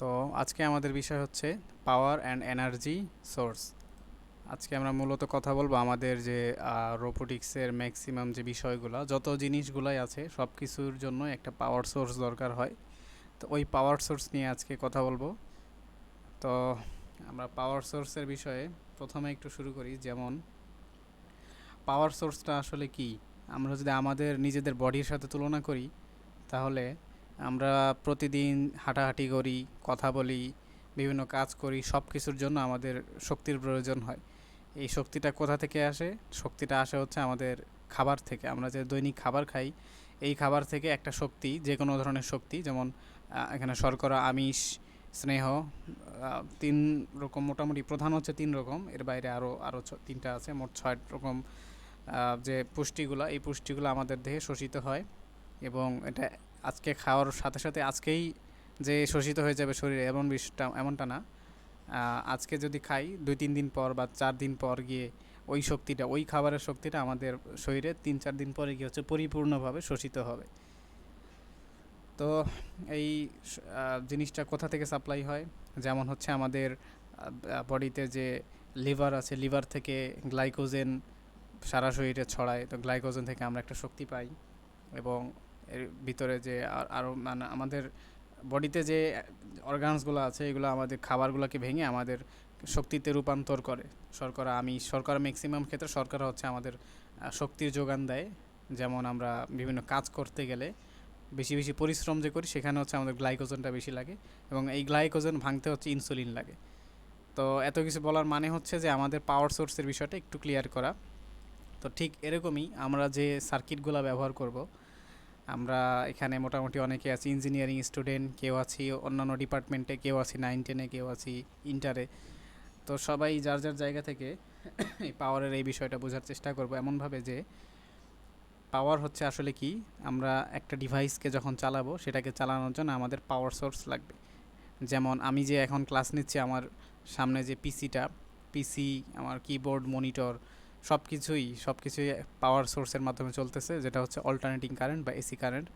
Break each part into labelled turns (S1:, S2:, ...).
S1: তো আজকে আমাদের বিষয় হচ্ছে পাওয়ার অ্যান্ড এনার্জি সোর্স। আজকে আমরা মূলত কথা বলবো আমাদের যে রোবোটিক্সের ম্যাক্সিমাম যে বিষয়গুলো, যত জিনিসগুলাই আছে সব কিছুর জন্য একটা পাওয়ার সোর্স দরকার হয়। তো ওই পাওয়ার সোর্স নিয়ে আজকে কথা বলবো। তো আমরা পাওয়ার সোর্সের বিষয়ে প্রথমে একটু শুরু করি। যেমন পাওয়ার সোর্সটা আসলে কি, আমরা যদি আমাদের নিজেদের বডির সাথে তুলনা করি, তাহলে আমরা প্রতিদিন হাঁটাহাঁটি করি, কথা বলি, বিভিন্ন কাজ করি, সব কিছুর জন্য আমাদের শক্তির প্রয়োজন হয়। এই শক্তিটা কোথা থেকে আসে? শক্তিটা আসে হচ্ছে আমাদের খাবার থেকে। আমরা যে দৈনিক খাবার খাই, এই খাবার থেকে একটা শক্তি, যে কোনো ধরনের শক্তি, যেমন এখানে শর্করা, আমিষ, স্নেহ, তিন রকম মোটামুটি, প্রধান হচ্ছে তিন রকম, এর বাইরে আরও আরও তিনটা আছে, মোট 6 রকম যে পুষ্টিগুলো, এই পুষ্টিগুলো আমাদের দেহে শোষিত হয়। এবং এটা আজকে খাওয়ার সাথে সাথে আজকেই যে শোষিত হয়ে যাবে শরীরে, এমনটা না। আজকে যদি খাই 2-3 দিন পর বা 4 দিন পর গিয়ে ওই শক্তিটা, ওই খাবারের শক্তিটা আমাদের শরীরে 3-4 দিন পরে গিয়ে হচ্ছে পরিপূর্ণভাবে শোষিত হবে। তো এই জিনিসটা কোথা থেকে সাপ্লাই হয়? যেমন হচ্ছে আমাদের বডিতে যে লিভার আছে, লিভার থেকে গ্লাইকোজেন সারা শরীরে ছড়ায়, তো গ্লাইকোজেন থেকে আমরা একটা শক্তি পাই। এবং এর ভিতরে যে আরও মানে আমাদের বডিতে যে অর্গানসগুলো আছে, এগুলো আমাদের খাবারগুলোকে ভেঙে আমাদের শক্তিতে রূপান্তর করে। শর্করা ম্যাক্সিমাম ক্ষেত্রে শর্করা হচ্ছে আমাদের শক্তির যোগান দেয়। যেমন আমরা বিভিন্ন কাজ করতে গেলে বেশি বেশি পরিশ্রম যে করি, সেখানে হচ্ছে আমাদের গ্লাইকোজেনটা বেশি লাগে, এবং এই গ্লাইকোজেন ভাঙতে হচ্ছে ইনসুলিন লাগে। তো এত কিছু বলার মানে হচ্ছে যে আমাদের পাওয়ার সোর্সের বিষয়টা একটু ক্লিয়ার করা। তো ঠিক এরকমই আমরা যে সার্কিটগুলো ব্যবহার করব, আমরা এখানে মোটামুটি অনেকে আছি ইঞ্জিনিয়ারিং স্টুডেন্ট, কেউ আছি অন্যান্য ডিপার্টমেন্টে, কেউ আছি 9-10-এ, কেউ আছি ইন্টারে। তো সবাই যার যার জায়গা থেকে এই পাওয়ারের এই বিষয়টা বোঝার চেষ্টা করব এমনভাবে যে পাওয়ার হচ্ছে আসলে কি। আমরা একটা ডিভাইসকে যখন চালাবো, সেটাকে চালানোর জন্য আমাদের পাওয়ার সোর্স লাগবে। যেমন আমি যে এখন ক্লাস নিচ্ছি, আমার সামনে যে পিসি, আমার কিবোর্ড, মনিটর, সব কিছুই পাওয়ার সোর্সের মাধ্যমে চলতেছে, যেটা হচ্ছে অল্টারনেটিং কারেন্ট বা এসি কারেন্ট।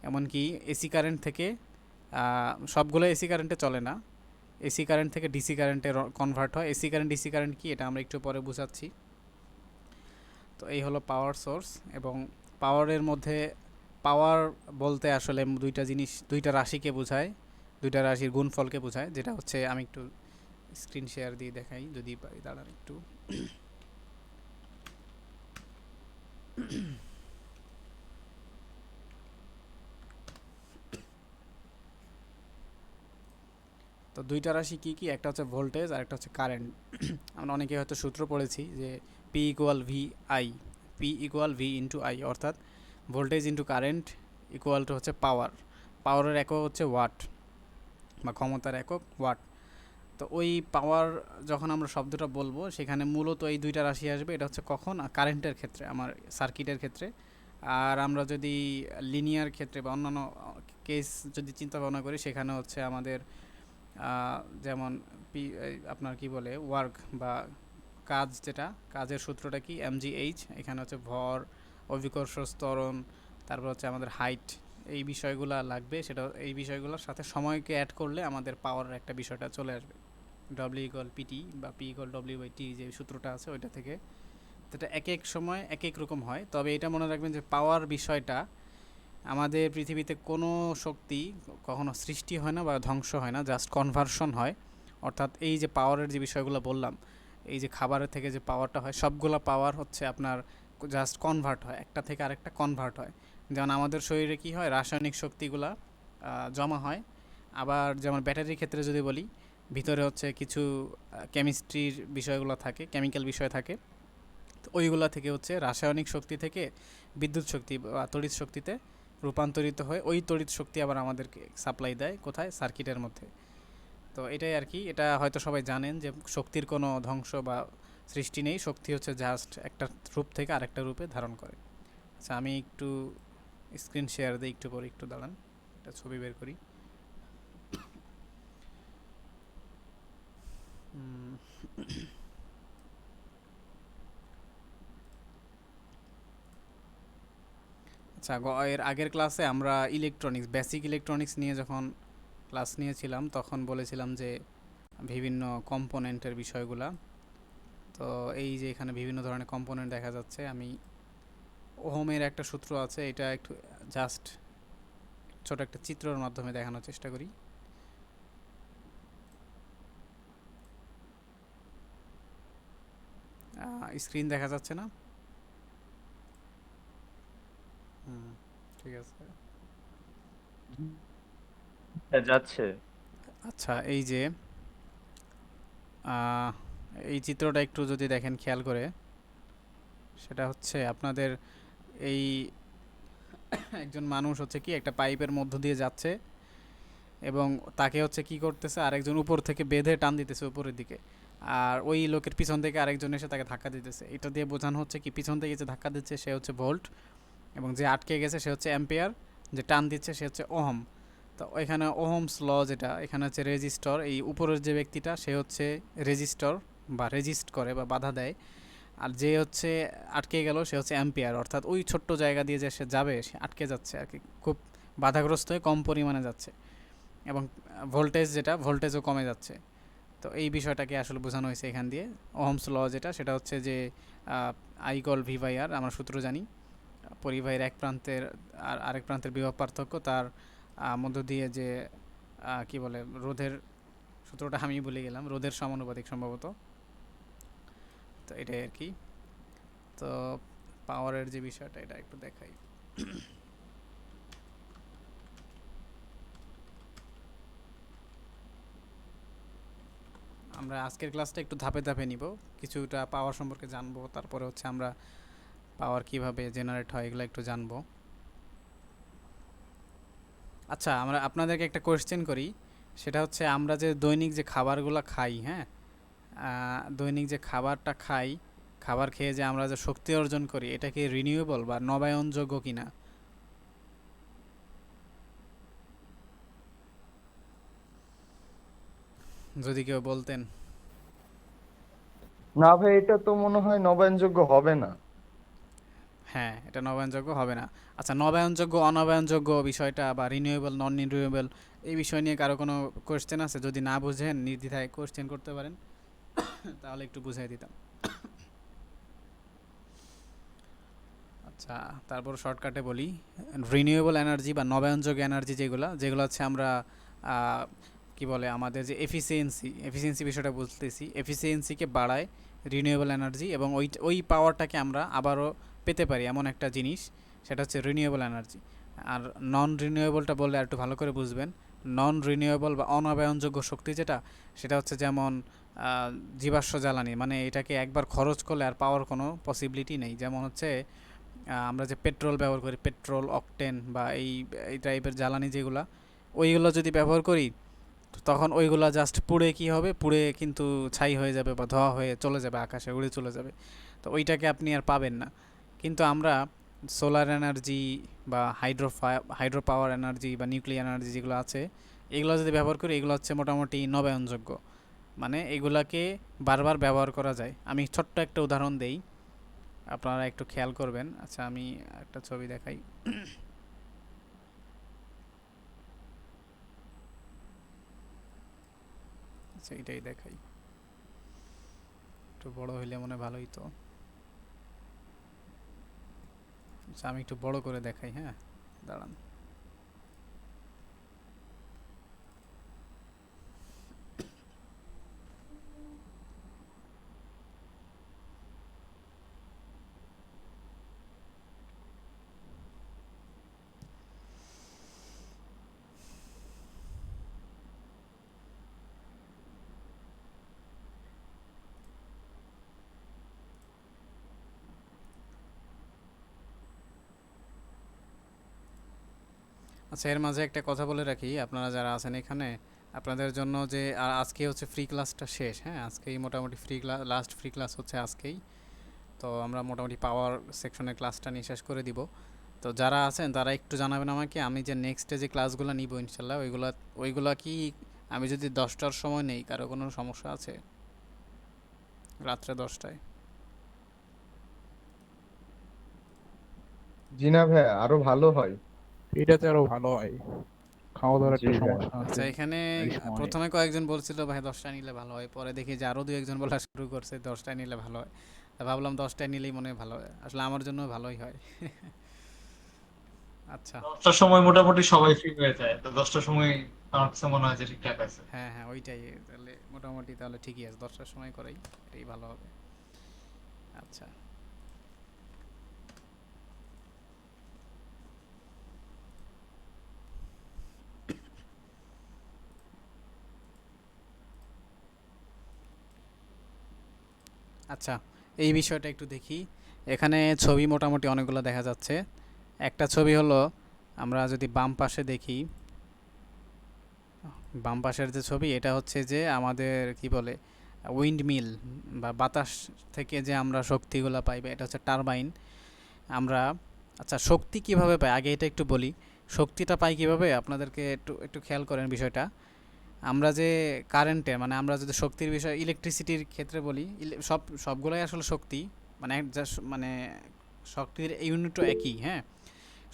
S1: এমনকি এসি কারেন্ট থেকে সবগুলো এসি কারেন্টে চলে না, এসি কারেন্ট থেকে ডিসি কারেন্টে কনভার্ট হয়। এসি কারেন্ট, ডিসি কারেন্ট কি, এটা আমরা একটু পরে বুঝাচ্ছি। তো এই হলো পাওয়ার সোর্স। এবং পাওয়ারের মধ্যে, পাওয়ার বলতে আসলে দুইটা জিনিস, দুইটা রাশিকে বোঝায়, দুইটা রাশির গুণফলকে বোঝায়, যেটা হচ্ছে আমি একটু স্ক্রিন শেয়ার দিয়ে দেখাই যদি পারি, দাঁড়ান একটু। তো দুইটা রাশি কি কি, একটা হচ্ছে ভোল্টেজ আর একটা হচ্ছে কারেন্ট। আমরা অনেকে হয়তো সূত্র পড়েছি যে P equal V I, P equal V into I, অর্থাৎ voltage into current equal to হচ্ছে পাওয়ার। পাওয়ারের একক হচ্ছে ওয়াট, বা ক্ষমতার একক ওয়াট। তো ওই পাওয়ার যখন আমরা শব্দটা বলবো, সেখানে মূলত এই দুইটা রাশি আসবে। এটা হচ্ছে কখন? কারেন্টের ক্ষেত্রে, আমার সার্কিটের ক্ষেত্রে। আর আমরা যদি লিনিয়ার ক্ষেত্রে বা অন্যান্য কেস যদি চিন্তা ভাবনা করি, সেখানে হচ্ছে আমাদের যেমন আপনার কি বলে ওয়ার্ক বা কাজ, যেটা কাজের সূত্রটা কি, mgh। এখানে হচ্ছে ভর, অভিকর্ষ, ত্বরণ, তারপর হচ্ছে আমাদের হাইট, এই বিষয়গুলো লাগবে। সেটা এই বিষয়গুলোর সাথে সময়কে অ্যাড করলে আমাদের পাওয়ারের একটা বিষয়টা চলে আসবে। ডব্লিউ ইকুয়াল পিটি বা P equal W by T, যে সূত্রটা আছে ওইটা থেকে। তো এটা এক এক সময় এক এক রকম হয়। তবে এটা মনে রাখবেন যে পাওয়ার বিষয়টা, আমাদের পৃথিবীতে কোনো শক্তি কখনো সৃষ্টি হয় না বা ধ্বংস হয় না, জাস্ট কনভার্সন হয়। অর্থাৎ এই যে পাওয়ারের যে বিষয়গুলো বললাম, এই যে খাবারের থেকে যে পাওয়ারটা হয়, সবগুলো পাওয়ার হচ্ছে আপনার জাস্ট কনভার্ট হয়, একটা থেকে আরেকটা কনভার্ট হয়। যেমন আমাদের শরীরে কি হয়, রাসায়নিক শক্তিগুলা জমা হয়। আবার যেমন ব্যাটারির ক্ষেত্রে যদি বলি, ভিতরে হচ্ছে কিছু কেমিস্ট্রির বিষয়গুলো থাকে, কেমিক্যাল বিষয় থাকে। তো ওইগুলা থেকে হচ্ছে রাসায়নিক শক্তি থেকে বিদ্যুৎ শক্তি বা তড়িৎ শক্তিতে রূপান্তরিত হয়। ওই তড়িৎ শক্তি আবার আমাদেরকে সাপ্লাই দেয় কোথায়? সার্কিটের মধ্যে। তো এটাই আর কি। এটা হয়তো সবাই জানেন যে শক্তির কোনো ধ্বংস বা সৃষ্টি নেই, শক্তি হচ্ছে জাস্ট একটা রূপ থেকে আরেকটা রূপে ধারণ করে। আচ্ছা, আমি একটু স্ক্রিন শেয়ার দিই, একটু পরে, একটু দাঁড়ান, একটা ছবি বের করি। আচ্ছা, এর আগের ক্লাসে আমরা ইলেকট্রনিক্স, বেসিক ইলেকট্রনিক্স নিয়ে যখন ক্লাস নিয়েছিলাম তখন বলেছিলাম যে বিভিন্ন কম্পোনেন্টের বিষয়গুলা। তো এই যে এখানে বিভিন্ন ধরনের কম্পোনেন্ট দেখা যাচ্ছে, আমি ওহমের একটা সূত্র আছে, এটা একটু জাস্ট ছোট একটা চিত্রের মাধ্যমে দেখানোর চেষ্টা করি। স্ক্রিন দেখা যাচ্ছে না? হুম, ঠিক আছে।
S2: হ্যাঁ, যাচ্ছে।
S1: আচ্ছা, এই যে আহ, এই চিত্রটা একটু যদি দেখেন খেয়াল করে, সেটা হচ্ছে আপনাদের এই একজন মানুষ হচ্ছে কি একটা পাইপের মধ্য দিয়ে যাচ্ছে, এবং তাকে হচ্ছে কি করতেছে, আরেকজন উপর থেকে বেঁধে টান দিতেছে উপরের দিকে, আর ওই লোকের পিছন থেকে আরেকজন এসে তাকে ধাক্কা দিতেছে। এটা দিয়ে বোঝানো হচ্ছে কি, পিছন থেকে যে ধাক্কা দিচ্ছে সে হচ্ছে ভোল্ট, এবং যে আটকে গেছে সে হচ্ছে অ্যাম্পিয়ার, যে টান দিচ্ছে সে হচ্ছে ওহম। তো এখানে ওহমস ল যেটা, এখানে হচ্ছে রেজিস্টর, এই উপরের যে ব্যক্তিটা সে হচ্ছে রেজিস্টর বা রেজিস্ট করে বা বাধা দেয়, আর যে হচ্ছে আটকে গেল সে হচ্ছে অ্যাম্পিয়ার, অর্থাৎ ওই ছোট্ট জায়গা দিয়ে যে সে যাবে সে আটকে যাচ্ছে আর কি, খুব বাধাগ্রস্ত হয়ে কম পরিমাণে যাচ্ছে, এবং ভোল্টেজ যেটা ভোল্টেজও কমে যাচ্ছে। তো এই বিষয়টাকে আসলে বোঝানো হয়েছে এখান দিয়ে। ওহমস ল যেটা সেটা হচ্ছে যে আই কল ভি বাই আর, আমরা সূত্র জানি, পরিবাহীর এক প্রান্তের আর আরেক প্রান্তের বিভব পার্থক্য, তার মধ্য দিয়ে যে কি বলে রোধের, সূত্রটা আমি ভুলে গেলাম, রোধের সমানুপাতিক সম্ভবত। তো এটাই আর কি। তো পাওয়ারের যে বিষয়টা এটা একটু দেখাই। আমরা আজকের ক্লাসটা একটু ধাপে ধাপে নিব, কিছুটা পাওয়ার সম্পর্কে জানবো, তারপরে হচ্ছে আমরা পাওয়ার কিভাবে জেনারেট হয় এগুলো একটু জানবো। আচ্ছা, আমরা আপনাদেরকে একটা কোয়েশ্চেন করি, সেটা হচ্ছে আমরা যে দৈনিক যে খাবারগুলো খাই, হ্যাঁ, দৈনিক যে খাবারটা খাই, খাবার খেয়ে যে আমরা যে শক্তি অর্জন করি, এটা কি রিনিউয়েবল বা নবায়নযোগ্য কিনা? যদি কেউ বলতেন।
S2: না ভাই, এটা তো মনে হয় নবায়নযোগ্য হবে না।
S1: হ্যাঁ, এটা নবায়নযোগ্য হবে না। আচ্ছা, নবায়নযোগ্য অনবায়নযোগ্য বিষয়টা বা রিনিউয়েবল নন রিনিউয়েবল, এই বিষয় নিয়ে কারো কোনো কোয়েশ্চেন আছে? যদি না বুঝেন নির্দ্বিধায় কোয়েশ্চেন করতে পারেন, তাহলে একটু বুঝাই দিতাম। আচ্ছা, তারপর শর্টকাটে বলি, রিনিউয়েবল এনার্জি বা নবায়নযোগ্য এনার্জি যেগুলো যেগুলো হচ্ছে আমরা আহ, কি বলে আমাদের যে এফিসিয়েন্সি বিষয়টা বলতেছি, এফিসিয়েন্সিকে বাড়ায় রিনিউয়েবল এনার্জি, এবং ওই ওই পাওয়ারটাকে আমরা আবারও পেতে পারি এমন একটা জিনিস, সেটা হচ্ছে রিনিউয়েবল এনার্জি। আর নন রিনিউয়েবলটা বললে আর একটু ভালো করে বুঝবেন। নন রিনিউয়েবল বা অনবায়নযোগ্য শক্তি যেটা, সেটা হচ্ছে যেমন জীবাশ্ম জ্বালানি, মানে এটাকে একবার খরচ করলে আর পাওয়ার কোনো পসিবিলিটি নেই। যেমন হচ্ছে আমরা যে পেট্রোল ব্যবহার করি, পেট্রোল, অকটেন বা এই এই টাইপের জ্বালানি যেগুলা, ওইগুলো যদি ব্যবহার করি, তো তখন ওইগুলা জাস্ট পুড়ে কি হবে, পুড়ে কিন্তু ছাই হয়ে যাবে বা ধোঁয়া হয়ে চলে যাবে, আকাশে উড়ে চলে যাবে। তো ওইটাকে আপনি আর পাবেন না। কিন্তু আমরা সোলার এনার্জি বা হাইড্রো পাওয়ার এনার্জি বা নিউক্লিয়ার এনার্জি যেগুলো আছে, এগুলো যদি ব্যবহার করি, এগুলো হচ্ছে মোটামুটি নবায়নযোগ্য, মানে এগুলাকে বারবার ব্যবহার করা যায়। আমি ছোট্ট একটা উদাহরণ দেই, আপনারা একটু খেয়াল করবেন। আচ্ছা, আমি একটা ছবি দেখাই। আচ্ছা, এটাই দেখাই, একটু বড় হইলে মনে হয় ভালোই তো। আচ্ছা, আমি একটু বড় করে দেখাই, হ্যাঁ, দাঁড়ান। আচ্ছা, এর মাঝে একটা কথা বলে রাখি, আপনারা যারা আছেন এখানে, আপনাদের জন্য যে আজকে হচ্ছে ফ্রি ক্লাসটা শেষ, হ্যাঁ, আজকেই মোটামুটি free class, last free class হচ্ছে আজকেই। তো আমরা মোটামুটি পাওয়ার সেকশনের ক্লাসটা নিয়ে শেষ করে দিব। তো যারা আছেন তারা একটু জানাবেন আমাকে, আমি যে নেক্সটে যে ক্লাসগুলো নিব ইনশাল্লাহ, ওইগুলা কি আমি যদি 10টার সময় নেই, কারো কোনো সমস্যা আছে? রাত্রে 10টায়?
S2: জি না ভাই, আরো ভালো হয়।
S3: এটাতে আরো ভালো হয়। খাওয়া দাওয়ার
S2: জি
S3: একটা
S2: ভাই।
S3: সমস্যা
S1: আচ্ছা
S3: আছে
S1: এখানে
S3: এই সময়।
S1: প্রথমে কয়েকজন বলছিল ভাই 10টা নিলে ভালো হয়, পরে দেখি যে আরো দুই একজন বলা শুরু করছে 10টা নিলে ভালো হয়। তা ভাবলাম 10টা নিলেই মনে হয় ভালো হয়, আসলে আমার জন্য ভালোই হয়। আচ্ছা।
S4: 10টার সময় মোটামুটি সবাই ফ্রি হয়ে যায়, তো 10টার সময় আমার কাছে মনে হয় যে ঠিকঠাক আছে।
S1: হ্যাঁ হ্যাঁ ওইটাই, তাহলে মোটামুটি তাহলে ঠিকই আছে, 10টার সময় করাই এটাই ভালো হবে। আচ্ছা। আচ্ছা, এই বিষয়টা একটু দেখি। এখানে ছবি মোটামুটি অনেকগুলো দেখা যাচ্ছে। একটা ছবি হলো, আমরা যদি বাম পাশে দেখি, বাম পাশের যে ছবি এটা হচ্ছে যে আমাদের কি বলে উইন্ড মিল বা বাতাস থেকে যে আমরা শক্তিগুলো পাই, বা এটা হচ্ছে টারবাইন। আমরা, আচ্ছা শক্তি কিভাবে পাই আগে এটা একটু বলি। শক্তিটা পাই কিভাবে আপনাদেরকে একটু একটু খেয়াল করেন বিষয়টা। আমরা যে কারেন্টে, মানে আমরা যদি শক্তির বিষয় ইলেকট্রিসিটির ক্ষেত্রে বলি, সবগুলোই আসলে শক্তি, মানে মানে শক্তির ইউনিটও একই, হ্যাঁ,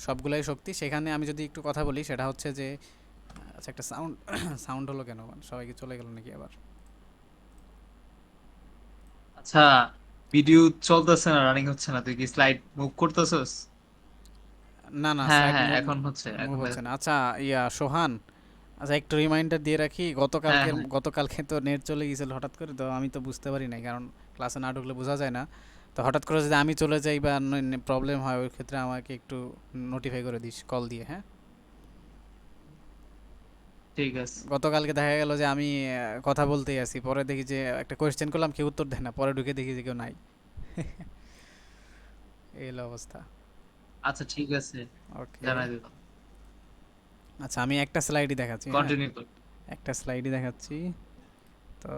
S1: সবগুলাই শক্তি। সেখানে আমি যদি একটু কথা বলি সেটা হচ্ছে যে, আচ্ছা একটা সাউন্ড সাউন্ড হলো কেন, মানে সবাইকে চলে গেল নাকি আবার?
S4: আচ্ছা, ভিডিও চলতেছে না, রানিং হচ্ছে না, তুই কি স্লাইড মুভ করতেছস?
S1: না না,
S4: হ্যাঁ
S1: স্লাইড
S4: হ্যাঁ,
S1: মুভ
S4: এখন হচ্ছে,
S1: মুভ
S4: এখন
S1: হচ্ছে না। আচ্ছা সোহান, আচ্ছা একটু রিমাইন্ডার দিয়ে রাখি,
S4: হ্যাঁ হ্যাঁ,
S1: গতকালকে তো নেট চলে গিয়েছিল হঠাৎ করে, তো আমি তো বুঝতে পারি নাই, কারণ ক্লাসে না ঢুকলে বোঝা যায় না। তো হঠাৎ করে যদি আমি চলে যাই বা প্রবলেম হয়, ওই ক্ষেত্রে আমাকে একটু নোটিফাই করে দিস কল দিয়ে, হ্যাঁ।
S4: ঠিক আছে।
S1: গতকালকে দেখা গেল যে আমি কথা বলতেই আছি, পরে দেখি যে একটা কোয়েশ্চেন করলাম কেউ উত্তর দেয় না, পরে ঢুকে দেখি যে কেউ নাই। এই হলো অবস্থা।
S4: আচ্ছা ঠিক আছে,
S1: ওকে।
S4: জানাই দিলাম।
S1: আচ্ছা আমি একটা স্লাইডই দেখাচ্ছি, হ্যাঁ,
S4: কন্টিনিউ কর।
S1: একটা স্লাইডই দেখাচ্ছি। তো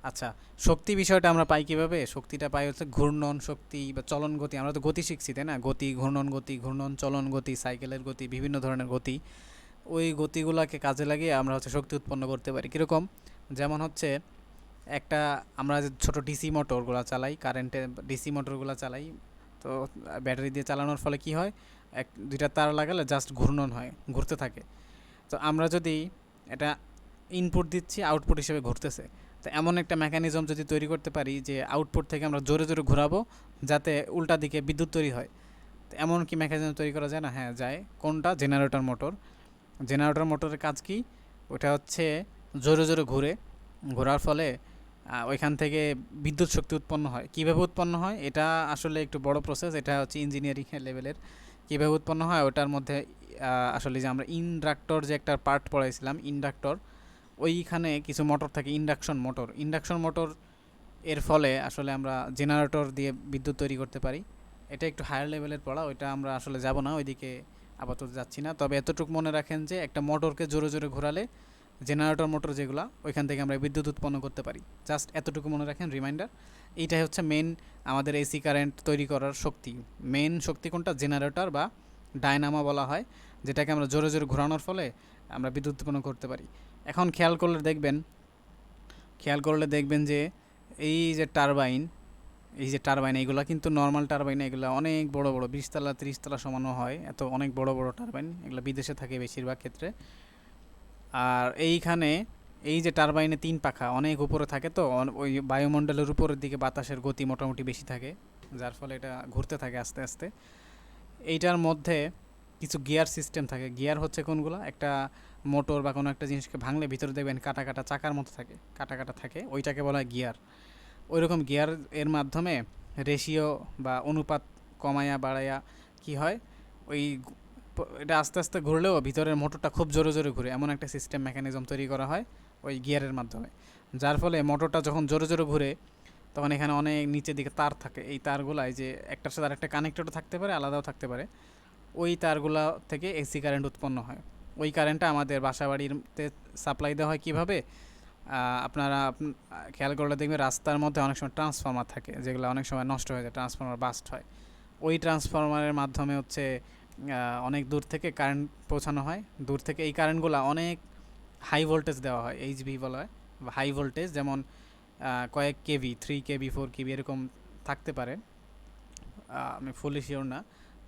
S1: আচ্ছা, শক্তি বিষয়টা আমরা পাই কিভাবে? শক্তিটা পাই হচ্ছে ঘূর্ণন শক্তি বা চলন গতি। আমরা তো গতি শিখছি তাই না, গতি, ঘূর্ণন, চলন গতি, সাইকেলের গতি, বিভিন্ন ধরনের গতি। ওই গতিগুলোকে কাজে লাগিয়ে আমরা হচ্ছে শক্তি উৎপন্ন করতে পারি। কীরকম? যেমন হচ্ছে একটা, আমরা যে ছোট ডিসি মোটরগুলো চালাই, কারেন্টে ডিসি মোটরগুলো চালাই, তো ব্যাটারি দিয়ে চালানোর ফলে কি হয়, দুইটা তার লাগালে জাস্ট ঘূর্ণন হয়, ঘুরতে থাকে। তো আমরা যদি এটা ইনপুট দিচ্ছি, আউটপুট হিসেবে ঘুরতেছে, তো এমন একটা মেকানিজম যদি তৈরি করতে পারি যে আউটপুট থেকে আমরা জোরে জোরে ঘোরাবো, যাতে উল্টা দিকে বিদ্যুৎ তৈরি হয়। তো এমন কি মেকানিজম তৈরি করা যায় না? হ্যাঁ যায়। কোনটা? Generator motor. জেনারেটর মোটরের কাজ কি? ওটা হচ্ছে জোরে জোরে ঘোরার ফলে ওইখান থেকে বিদ্যুৎ শক্তি উৎপন্ন হয়। কীভাবে উৎপন্ন হয় এটা আসলে একটু বড় প্রসেস, এটা হচ্ছে ইঞ্জিনিয়ারিং লেভেলের। কীভাবে উৎপন্ন হয় ওটার মধ্যে আসলে যে আমরা ইন্ডাক্টর যে একটা পার্ট পড়াইছিলাম, ইন্ডাক্টর, ওইখানে কিছু মোটর থাকে, ইন্ডাকশন মোটর এর ফলে আসলে আমরা জেনারেটর দিয়ে বিদ্যুৎ তৈরি করতে পারি। এটা একটু হায়ার লেভেলের পড়া, ওইটা আমরা আসলে যাব না ওইদিকে, আপাতত যাচ্ছি না। তবে এতটুকু মনে রাখেন যে একটা মোটরকে জোরে জোরে ঘোরালে, জেনারেটর মোটর যেগুলো, ওইখান থেকে আমরা বিদ্যুৎ উৎপন্ন করতে পারি। জাস্ট এতটুকু মনে রাখেন, রিমাইন্ডার। এইটাই হচ্ছে মেন আমাদের এসি কারেন্ট তৈরি করার শক্তি। মেন শক্তি কোনটা? জেনারেটর বা ডায়নামো বলা হয়, যেটাকে আমরা জোরে জোরে ঘোরানোর ফলে আমরা বিদ্যুৎ উৎপন্ন করতে পারি। এখন খেয়াল করলে দেখবেন যে এই যে টারবাইন, এইগুলো কিন্তু নর্মাল টারবাইন, এগুলো অনেক বড় বড়, 20 তলা 30 তলা সমানও হয়, এত অনেক বড় বড় টারবাইন, এগুলো বিদেশে থাকে বেশিরভাগ ক্ষেত্রে। আর এইখানে এই যে টারবাইনে 3 পাখা অনেক উপরে থাকে, তো ওই বায়ুমণ্ডলের উপরের দিকে বাতাসের গতি মোটামুটি বেশি থাকে, যার ফলে এটা ঘুরতে থাকে আস্তে আস্তে। এইটার মধ্যে কিছু গিয়ার সিস্টেম থাকে। গিয়ার হচ্ছে কোনগুলো? একটা মোটর বা কোনো একটা জিনিসকে ভাঙলে ভিতরে দেখবেন কাটা কাটা চাকার মতো থাকে, কাটা কাটা থাকে, ওইটাকে বলা হয় গিয়ার। ওইরকম গিয়ার এর মাধ্যমে রেশিও বা অনুপাত কমায়া বাড়ায়া কি হয়, ওই এটা আস্তে আস্তে ঘুরলেও ভিতরের মোটরটা খুব জোরে জোরে ঘুরে, এমন একটা সিস্টেম মেকানিজম তৈরি করা হয় ওই গিয়ারের মাধ্যমে। যার ফলে মোটরটা যখন জোরে জোরে ঘুরে, তখন এখানে অনেক নিচের দিকে তার থাকে। এই তারগুলাই যে একটার সাথে আরেকটা কানেক্টেডও থাকতে পারে, আলাদাও থাকতে পারে, ওই তারগুলা থেকে এসি কারেন্ট উৎপন্ন হয়। ওই কারেন্টটা আমাদের বাসা বাড়িতে সাপ্লাই দেওয়া হয় কীভাবে? আপনারা খেয়াল করলে দেখবেন রাস্তার মধ্যে অনেক সময় ট্রান্সফর্মার থাকে, যেগুলো অনেক সময় নষ্ট হয়ে যায়, ট্রান্সফর্মার বাস্ট হয়। ওই ট্রান্সফর্মারের মাধ্যমে হচ্ছে অনেক দূর থেকে কারেন্ট পৌঁছানো হয়। দূর থেকে এই কারেন্টগুলো অনেক হাই ভোল্টেজ দেওয়া হয়, এইচভি বলা হয়, হাই ভোল্টেজ, যেমন কয়েক কেভি, 3 কেভি 4 কেভি এরকম থাকতে পারে, আমি ফুলি শিওর না।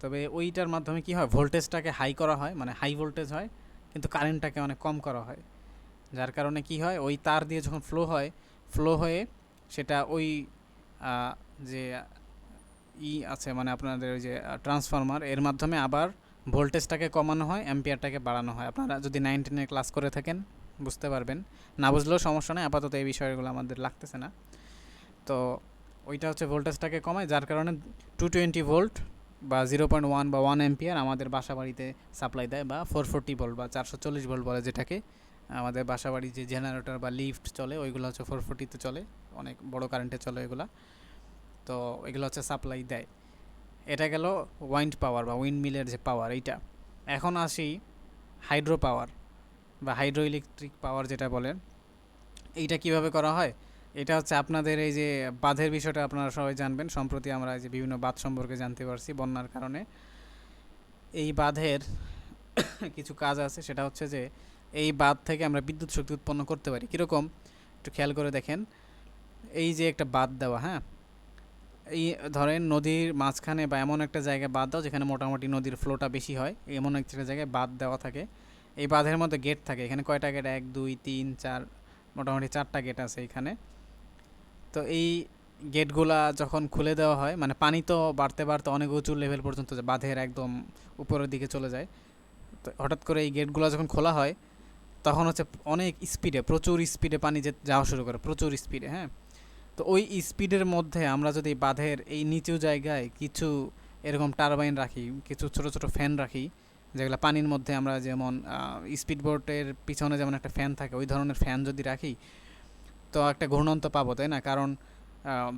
S1: তবে ওইটার মাধ্যমে কি হয়, ভোল্টেজটাকে হাই করা হয়, মানে হাই ভোল্টেজ হয়, কিন্তু কারেন্টটাকে অনেক কম করা হয়, যার কারণে কি হয়, ওই তার দিয়ে যখন ফ্লো হয়ে সেটা ওই যে আছে মানে আপনাদের ওই যে ট্রান্সফরমার, এর মাধ্যমে আবার ভোল্টেজটাকে কমানো হয়, অ্যাম্পিয়ারটাকে বাড়ানো হয়। আপনারা যদি 9-10 ক্লাস করে থাকেন বুঝতে পারবেন, না বুঝলেও সমস্যা নেই, আপাতত এই বিষয়গুলো আমাদের লাগতেছে না। তো ওইটা হচ্ছে ভোল্টেজটাকে কমায়, যার কারণে 220 ভোল্ট বা 0.1 বা 1 অ্যাম্পিয়ার আমাদের বাসা বাড়িতে সাপ্লাই দেয়, বা 440 ভোল্ট বা 440 ভোল্ট বলে যেটাকে। আমাদের বাসা বাড়ি যে জেনারেটর বা লিফট চলে ওইগুলো হচ্ছে 440-তে চলে, অনেক বড় কারেন্টে চলে এগুলো। তো এগুলো হচ্ছে সাপ্লাই দেয়। এটা গেল ওয়াইন্ড পাওয়ার বা উইন্ড মিলের যে পাওয়ার এইটা। এখন আসি হাইড্রো পাওয়ার বা হাইড্রো ইলেকট্রিক পাওয়ার যেটা বলেন, এইটা কিভাবে করা হয়। এটা হচ্ছে আপনাদের এই যে বাঁধের বিষয়টা আপনারা সবাই জানবেন। সম্প্রতি আমরা এই যে বিভিন্ন বাঁধ সম্পর্কে জানতে পারছি বন্যার কারণে। এই বাঁধের কিছু কাজ আছে, সেটা হচ্ছে যে এই বাঁধ থেকে আমরা বিদ্যুৎ শক্তি উৎপন্ন করতে পারি। কীরকম একটু খেয়াল করে দেখেন, এই যে একটা বাঁধ দেওয়া, হ্যাঁ, এই ধরেন নদীর মাঝখানে বা এমন একটা জায়গায় বাঁধ দাও যেখানে মোটামুটি নদীর ফ্লোটা বেশি হয়, এমন একটা জায়গায় বাঁধ দেওয়া থাকে। এই বাঁধের মধ্যে গেট থাকে, এখানে কয়টা গেট, 1 2 3 4, মোটামুটি 4টা গেট আছে এখানে। তো এই গেটগুলা যখন খুলে দেওয়া হয়, মানে পানি তো বাড়তে বাড়তে অনেক উঁচু লেভেল পর্যন্ত যায়, বাঁধের একদম উপরের দিকে চলে যায়। তো হঠাৎ করে এই গেটগুলো যখন খোলা হয়, তখন হচ্ছে অনেক স্পিডে, প্রচুর স্পিডে পানি যাওয়া শুরু করে, প্রচুর স্পিডে, হ্যাঁ। তো ওই স্পিডের মধ্যে আমরা যদি বাঁধের এই নিচু জায়গায় কিছু এরকম টারবাইন রাখি, কিছু ছোট ছোট ফ্যান রাখি, যেগুলো পানির মধ্যে আমরা যেমন স্পিড বোটের পিছনে যেমন একটা ফ্যান থাকে, ওই ধরনের ফ্যান যদি রাখি, তো একটা ঘূর্ণন্ত পাবো, তাই না? কারণ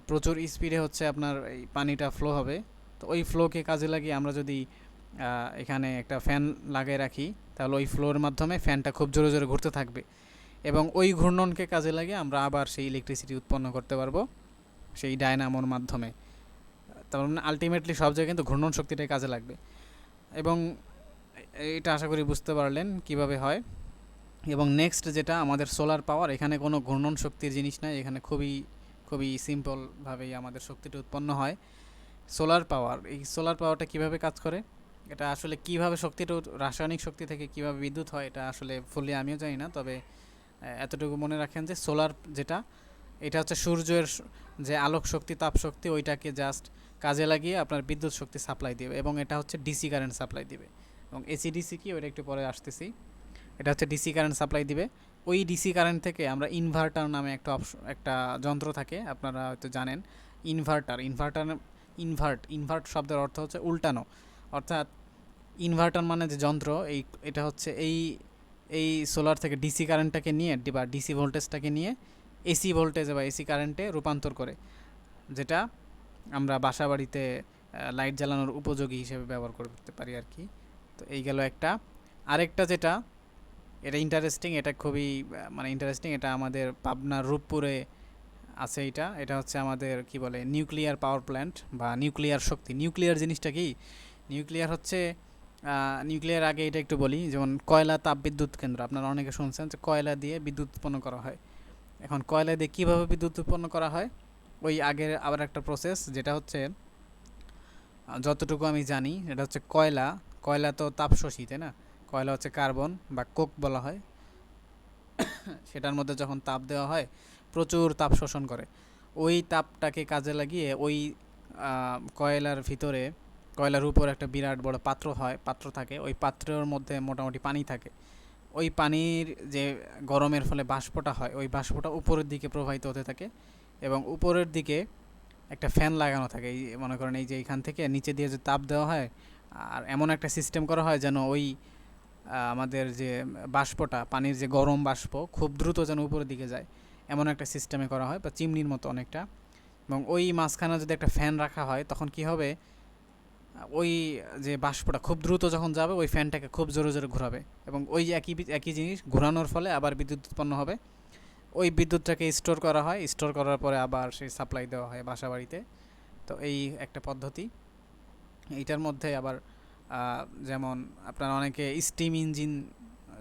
S1: প্রচুর স্পিডে হচ্ছে আপনার এই পানিটা ফ্লো হবে। তো ওই ফ্লোকে কাজে লাগিয়ে আমরা যদি এখানে একটা ফ্যান লাগিয়ে রাখি, তাহলে ওই ফ্লোর মাধ্যমে ফ্যানটা খুব জোরে জোরে ঘুরতে থাকবে, এবং ওই ঘূর্ণনকে কাজে লাগিয়ে আমরা আবার সেই ইলেকট্রিসিটি উৎপন্ন করতে পারবো সেই ডায়নামোর মাধ্যমে। তার মানে আলটিমেটলি সব জায়গায় কিন্তু ঘূর্ণন শক্তিটাই কাজে লাগবে। এবং এটা আশা করি বুঝতে পারলেন কিভাবে হয়। এবং নেক্সট যেটা আমাদের সোলার পাওয়ার, এখানে কোনো ঘূর্ণন শক্তির জিনিস নাই, এখানে খুবই খুবই সিম্পলভাবেই আমাদের শক্তিটা উৎপন্ন হয়। সোলার পাওয়ার, এই সোলার পাওয়ারটা কিভাবে কাজ করে, এটা আসলে কিভাবে শক্তিটা রাসায়নিক শক্তি থেকে কিভাবে বিদ্যুৎ হয়, এটা আসলে ফুলি আমিও জানি না। তবে এতটুকু মনে রাখেন যে সোলার যেটা, এটা হচ্ছে সূর্যের যে আলোক শক্তি, তাপ শক্তি, ওইটাকে জাস্ট কাজে লাগিয়ে আপনার বিদ্যুৎ শক্তি সাপ্লাই দেবে, এবং এটা হচ্ছে ডিসি কারেন্ট সাপ্লাই দিবে। এবং এসি ডিসি কি, ওইটা একটু পরে আসতেছি। এটা হচ্ছে ডিসি কারেন্ট সাপ্লাই দিবে। ওই ডিসি কারেন্ট থেকে আমরা ইনভার্টার নামে একটা যন্ত্র থাকে, আপনারা হয়তো জানেন। ইনভার্ট শব্দের অর্থ হচ্ছে উল্টানো, অর্থাৎ ইনভার্টার মানে যে যন্ত্র, এটা হচ্ছে এই সোলার থেকে ডিসি কারেন্টটাকে নিয়ে বা ডিসি ভোল্টেজটাকে নিয়ে এসি ভোল্টেজে বা এসি কারেন্টে রূপান্তর করে, যেটা আমরা বাসা বাড়িতে লাইট জ্বালানোর উপযোগী হিসেবে ব্যবহার করতে পারি আর কি। তো এই গেল একটা। আরেকটা যেটা, এটা ইন্টারেস্টিং, এটা খুবই মানে ইন্টারেস্টিং, এটা আমাদের পাবনার রূপপুরে আছে। এটা হচ্ছে আমাদের কি বলে, নিউক্লিয়ার পাওয়ার প্ল্যান্ট বা নিউক্লিয়ার শক্তি। নিউক্লিয়ার জিনিসটা কি, নিউক্লিয়ার হচ্ছে নিউক্লিয়ার আগে এটা একটু বলি, যেমন কয়লা তাপবিদ্যুৎ কেন্দ্র, আপনারা অনেকে শুনছেন যে কয়লা দিয়ে বিদ্যুৎ উৎপন্ন করা হয়। এখন কয়লা দিয়ে কীভাবে বিদ্যুৎ উৎপন্ন করা হয়, ওই আগের আবার একটা প্রসেস, যেটা হচ্ছে যতটুকু আমি জানি, এটা হচ্ছে কয়লা তো তাপশোষী, তাই না? কয়লা হচ্ছে কার্বন বা কোক বলা হয়। সেটার মধ্যে যখন তাপ দেওয়া হয়, প্রচুর তাপ শোষণ করে। ওই তাপটাকে কাজে লাগিয়ে ওই কয়লার ভিতরে, কয়লার উপর একটা বিরাট বড় পাত্র থাকে, ওই পাত্রের মধ্যে মোটামুটি পানি থাকে। ওই পানির যে গরমের ফলে বাষ্পটা হয়, ওই বাষ্পটা উপরের দিকে প্রবাহিত হতে থাকে, এবং উপরের দিকে একটা ফ্যান লাগানো থাকে। এই মনে করেন এই যে এইখান থেকে নিচে দিয়ে যে তাপ দেওয়া হয়, আর এমন একটা সিস্টেম করা হয় যেন ওই আমাদের যে বাষ্পটা, পানির যে গরম বাষ্প খুব দ্রুত যেন উপরের দিকে যায়, এমন একটা সিস্টেমে করা হয়, বা চিমনির মতো অনেকটা। এবং ওই মাঝখানে যদি একটা ফ্যান রাখা হয়, তখন কি হবে, ওই যে বাষ্পটা খুব দ্রুত যখন যাবে, ওই ফ্যানটাকে খুব জোরে জোরে ঘোরাবে, এবং ওই একই জিনিস ঘোরানোর ফলে আবার বিদ্যুৎ উৎপন্ন হবে। ওই বিদ্যুৎটাকে স্টোর করা হয়, স্টোর করার পরে আবার সেই সাপ্লাই দেওয়া হয় বাসা বাড়িতে। তো এই একটা পদ্ধতি। এইটার মধ্যে আবার যেমন আপনারা অনেকে স্টিম ইঞ্জিন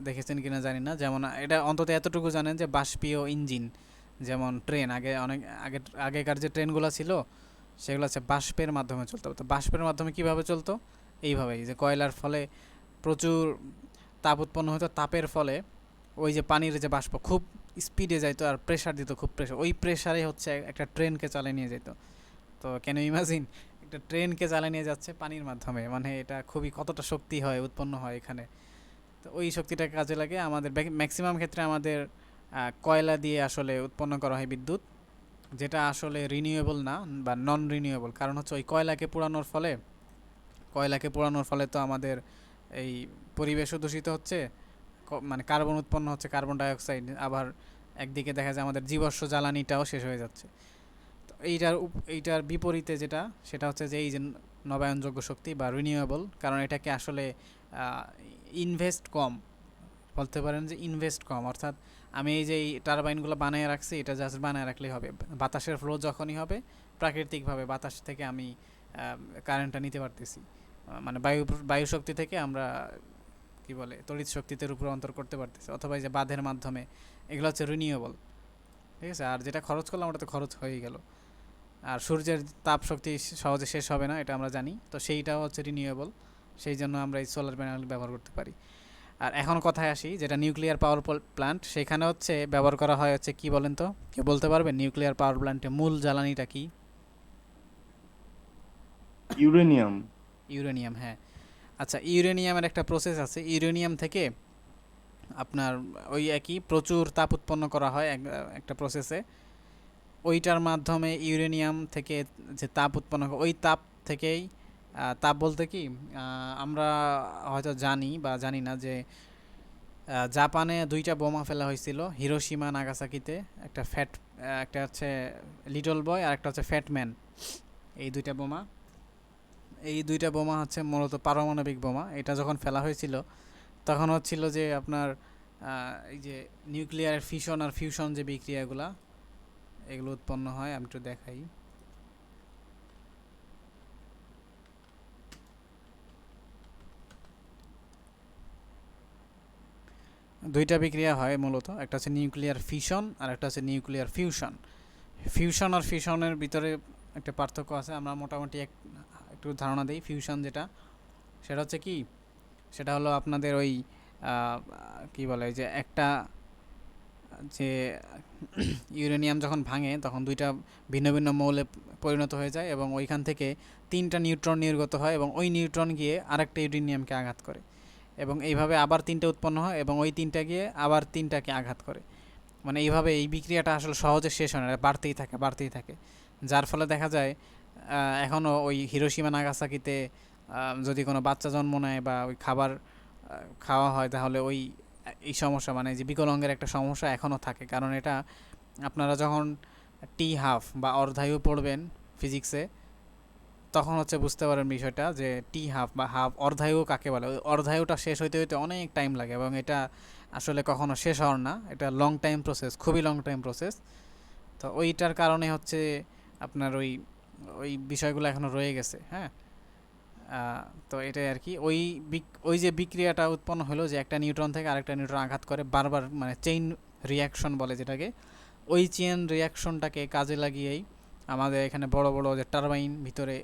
S1: দেখেছেন কিনা জানি না, যেমন এটা অন্তত এতটুকু জানেন যে বাষ্পীয় ইঞ্জিন, যেমন ট্রেন আগেকার যে ট্রেনগুলো ছিল, সেগুলো হচ্ছে বাষ্পের মাধ্যমে চলতো। তো বাষ্পের মাধ্যমে কিভাবে চলতো, এইভাবেই যে কয়লার ফলে প্রচুর তাপ উৎপন্ন হতো, তাপের ফলে ওই যে পানির যে বাষ্প খুব স্পিডে যাইতো আর প্রেশার দিত, খুব প্রেশার, ওই প্রেশারে হচ্ছে একটা ট্রেনকে চালিয়ে নিয়ে যেত। তো ক্যান ইউ ইমাজিন একটা ট্রেনকে চালিয়ে নিয়ে যাচ্ছে পানির মাধ্যমে, মানে এটা খুবই কতটা শক্তি হয় উৎপন্ন হয় এখানে। তো ওই শক্তিটাকে কাজে লাগে আমাদের ম্যাক্সিমাম ক্ষেত্রে আমাদের কয়লা দিয়ে আসলে উৎপন্ন করা হয় বিদ্যুৎ, যেটা আসলে রিনিউয়েবল না বা নন রিনিউয়েবল। কারণ হচ্ছে ওই কয়লাকে পোড়ানোর ফলে তো আমাদের এই পরিবেশও দূষিত হচ্ছে, মানে কার্বন উৎপন্ন হচ্ছে, কার্বন ডাইঅক্সাইড, আবার একদিকে দেখা যায় আমাদের জীবাশ্ম জ্বালানিটাও শেষ হয়ে যাচ্ছে। তো এইটার বিপরীতে যেটা, সেটা হচ্ছে যে এই যে নবায়নযোগ্য শক্তি বা রিনিউয়েবল, কারণ এটাকে আসলে ইনভেস্ট কম, বলতে পারেন যে ইনভেস্ট কম। অর্থাৎ আমি এই যে এই টারবাইনগুলো বানিয়ে রাখছি, এটা জাস্ট বানিয়ে রাখলেই হবে, বাতাসের ফ্লো যখনই হবে প্রাকৃতিকভাবে বাতাস থেকে আমি কারেন্টটা নিতে পারতেছি, মানে বায়ু শক্তি থেকে আমরা কি বলে তড়িৎ শক্তিতে রূপান্তর করতে পারতেছি, অথবা এই যে বাঁধের মাধ্যমে, এগুলো হচ্ছে রিনিউয়েবল। ঠিক আছে, আর যেটা খরচ করলাম ওটা তো খরচ হয়েই গেল। আর সূর্যের তাপ শক্তি সহজে শেষ হবে না, এটা আমরা জানি, তো সেইটাও হচ্ছে রিনিউয়েবল, সেই জন্য আমরা এই সোলার প্যানেল ব্যবহার করতে পারি। আর এখন কথায় আসি, যেটা নিউক্লিয়ার পাওয়ার প্ল্যান্ট, সেখানে হচ্ছে ব্যবহার করা হয় হচ্ছে কি বলেন তো, কেউ বলতে পারবেন নিউক্লিয়ার পাওয়ার প্ল্যান্টে মূল জ্বালানিটা কি?
S2: ইউরেনিয়াম।
S1: ইউরেনিয়াম, হ্যাঁ। আচ্ছা, ইউরেনিয়ামের একটা প্রসেস আছে, ইউরেনিয়াম থেকে আপনার ওই একই প্রচুর তাপ উৎপন্ন করা হয় একটা প্রসেসে, ওইটার মাধ্যমে ইউরেনিয়াম থেকে যে তাপ উৎপন্ন হয় ওই তাপ থেকেই তাপ বলতে কি, আমরা হয়তো জানি বা জানি না যে জাপানে দুইটা বোমা ফেলা হয়েছিল, হিরোশিমা নাগাসাকিতে, একটা হচ্ছে লিটল বয় আর একটা হচ্ছে ফ্যাট ম্যান। এই দুইটা বোমা হচ্ছে মূলত পারমাণবিক বোমা। এটা যখন ফেলা হয়েছিল তখন হচ্ছিল যে আপনার এই যে নিউক্লিয়ার ফিশন আর ফিউশন যে বিক্রিয়াগুলা, এগুলো উৎপন্ন হয়। আমি একটু দেখাই। দুইটা বিক্রিয়া হয় মূলত, একটা হচ্ছে নিউক্লিয়ার ফিশন আর একটা হচ্ছে নিউক্লিয়ার ফিউশন। ফিউশন আর ফিশনের ভিতরে একটা পার্থক্য আছে, আমরা মোটামুটি একটু ধারণা দিই। ফিউশন যেটা, সেটা হচ্ছে কি, সেটা হলো আপনাদের ওই কি বলে যে একটা যে ইউরেনিয়াম যখন ভাঙে তখন দুইটা ভিন্ন ভিন্ন মৌলে পরিণত হয়ে যায় এবং ওইখান থেকে তিনটা নিউট্রন নির্গত হয় এবং ওই নিউট্রন গিয়ে আরেকটা ইউরেনিয়ামকে আঘাত করে এবং এইভাবে আবার তিনটা উৎপন্ন হয় এবং ওই তিনটা গিয়ে আবার তিনটাকে আঘাত করে। মানে এইভাবে এই বিক্রিয়াটা আসলে সহজে শেষ হয় না, বাড়তেই থাকে, যার ফলে দেখা যায় এখনও ওই হিরোশিমা নাগাসাকিতে যদি কোনো বাচ্চা জন্ম নেয় বা ওই খাবার খাওয়া হয়, তাহলে ওই এই সমস্যা, মানে যে বিকলাঙ্গের একটা সমস্যা এখনও থাকে। কারণ এটা আপনারা যখন টি হাফ বা অর্ধায়ু পড়বেন ফিজিক্সে, তখন হচ্ছে বুঝতে পারেন বিষয়টা যে টি হাফ বা হাফ অর্ধায়ু কাকে বলে। ওই অর্ধায়ুটা শেষ হইতে হইতে অনেক টাইম লাগে এবং এটা আসলে কখনো শেষ হওয়ার না, এটা লং টাইম প্রসেস, খুবই লং টাইম প্রসেস। তো ওইটার কারণে হচ্ছে আপনার ওই ওই বিষয়গুলো এখনও রয়ে গেছে, হ্যাঁ। তো এটাই আর কি, ওই যে বিক্রিয়াটা উৎপন্ন হলো যে একটা নিউট্রন থেকে আরেকটা নিউট্রন আঘাত করে বারবার, মানে চেইন রিয়াকশন বলে যেটাকে, ওই চেইন রিয়াকশনটাকে কাজে লাগিয়েই আমাদের এখানে বড় বড় যে টারবাইন ভিতরে,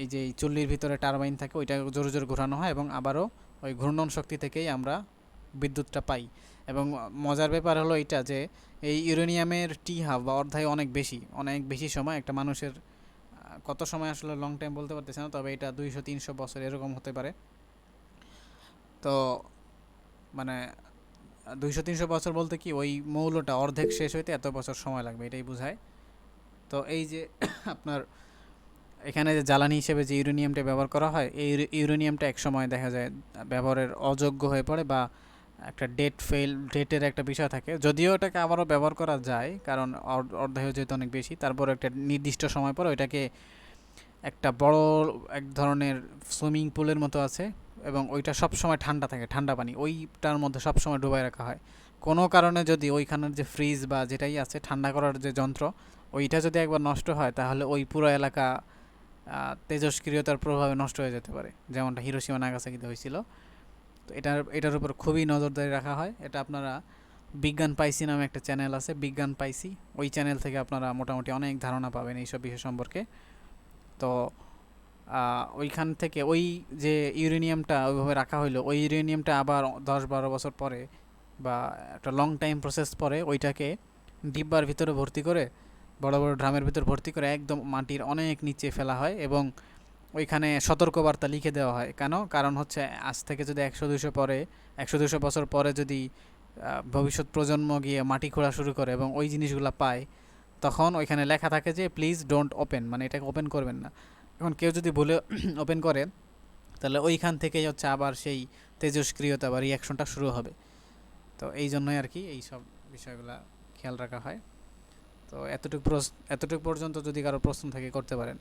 S1: এই যে চুল্লির ভিতরে টারবাইন থাকে, ওইটা জোরে জোরে ঘোরানো হয় এবং আবারও ওই ঘূর্ণন শক্তি থেকেই আমরা বিদ্যুৎটা পাই। এবং মজার ব্যাপার হলো এটা যে এই ইউরেনিয়ামের টি হাফ বা অর্ধায়ু অনেক বেশি সময় একটা মানুষের, কত সময় আসলে লং টাইম বলতে পারতেছে না, তবে এটা 200-300 বছর এরকম হতে পারে। তো মানে 200-300 বছর বলতে কি, ওই মৌলটা অর্ধেক শেষ হইতে এত বছর সময় লাগবে, এটাই বোঝায়। তো এই যে আপনার এখানে যে জ্বালানি হিসেবে যে ইউরেনিয়ামটা ব্যবহার করা হয়, এই ইউরেনিয়ামটা একসময় দেখা যায় ব্যবহারের অযোগ্য হয়ে পড়ে বা একটা ডেটের একটা বিষয় থাকে, যদিও এটাকে আবারও ব্যবহার করা যায় কারণ অর্ধায়ু যেহেতু অনেক বেশি, তারপর একটা নির্দিষ্ট সময় পর ওইটাকে একটা বড় এক ধরনের সুইমিং পুলের মতো আছে এবং ওইটা সব সময় ঠান্ডা থাকে, ঠান্ডা পানি ওইটার মধ্যে সব সময় ডুবাই রাখা হয়। কোনো কারণে যদি ওইখানের যে ফ্রিজ বা যেটাই আছে ঠান্ডা করার যে যন্ত্র, ওইটা যদি একবার নষ্ট হয় তাহলে ওই পুরো এলাকা তেজস্ক্রিয়তার প্রভাবে নষ্ট হয়ে যেতে পারে, যেমনটা হিরোশিমা নাগাসাকিতে হয়েছিল। তো এটার উপর খুবই নজরদারি রাখা হয়। এটা আপনারা বিজ্ঞান পাইসি নামে একটা চ্যানেল আছে, বিজ্ঞান পাইসি, ওই চ্যানেল থেকে আপনারা মোটামুটি অনেক ধারণা পাবেন এইসব বিষয় সম্পর্কে। তো ওইখান থেকে ওই যে ইউরেনিয়ামটা ওইভাবে রাখা হইলো, ওই ইউরেনিয়ামটা আবার 10-12 বছর পরে বা একটা লং টাইম প্রসেস পরে ওইটাকে ডিব্বার ভিতরে ভর্তি করে, বড় বড় ড্রামের ভিতর ভর্তি করে একদম মাটির অনেক নিচে ফেলা হয় এবং ওইখানে সতর্কবার্তা লিখে দেওয়া হয়। কেন? কারণ হচ্ছে আজ থেকে যদি 100-200 বছর পরে যদি ভবিষ্যৎ প্রজন্ম গিয়ে মাটি খোঁড়া শুরু করে এবং ওই জিনিসগুলো পায়, তখন ওইখানে লেখা থাকে যে প্লিজ ডোন্ট ওপেন, মানে এটাকে ওপেন করবেন না। এখন কেউ যদি বলে ওপেন করে, তাহলে ওইখান থেকেই হচ্ছে আবার সেই তেজস্ক্রিয়তা বা রিয়াকশনটা শুরু হবে। তো এই জন্যই আর কি এই সব বিষয়গুলো খেয়াল রাখা হয়। তো এতটুকু পর্যন্ত যদি কারো প্রশ্ন থাকে করতে পারেন।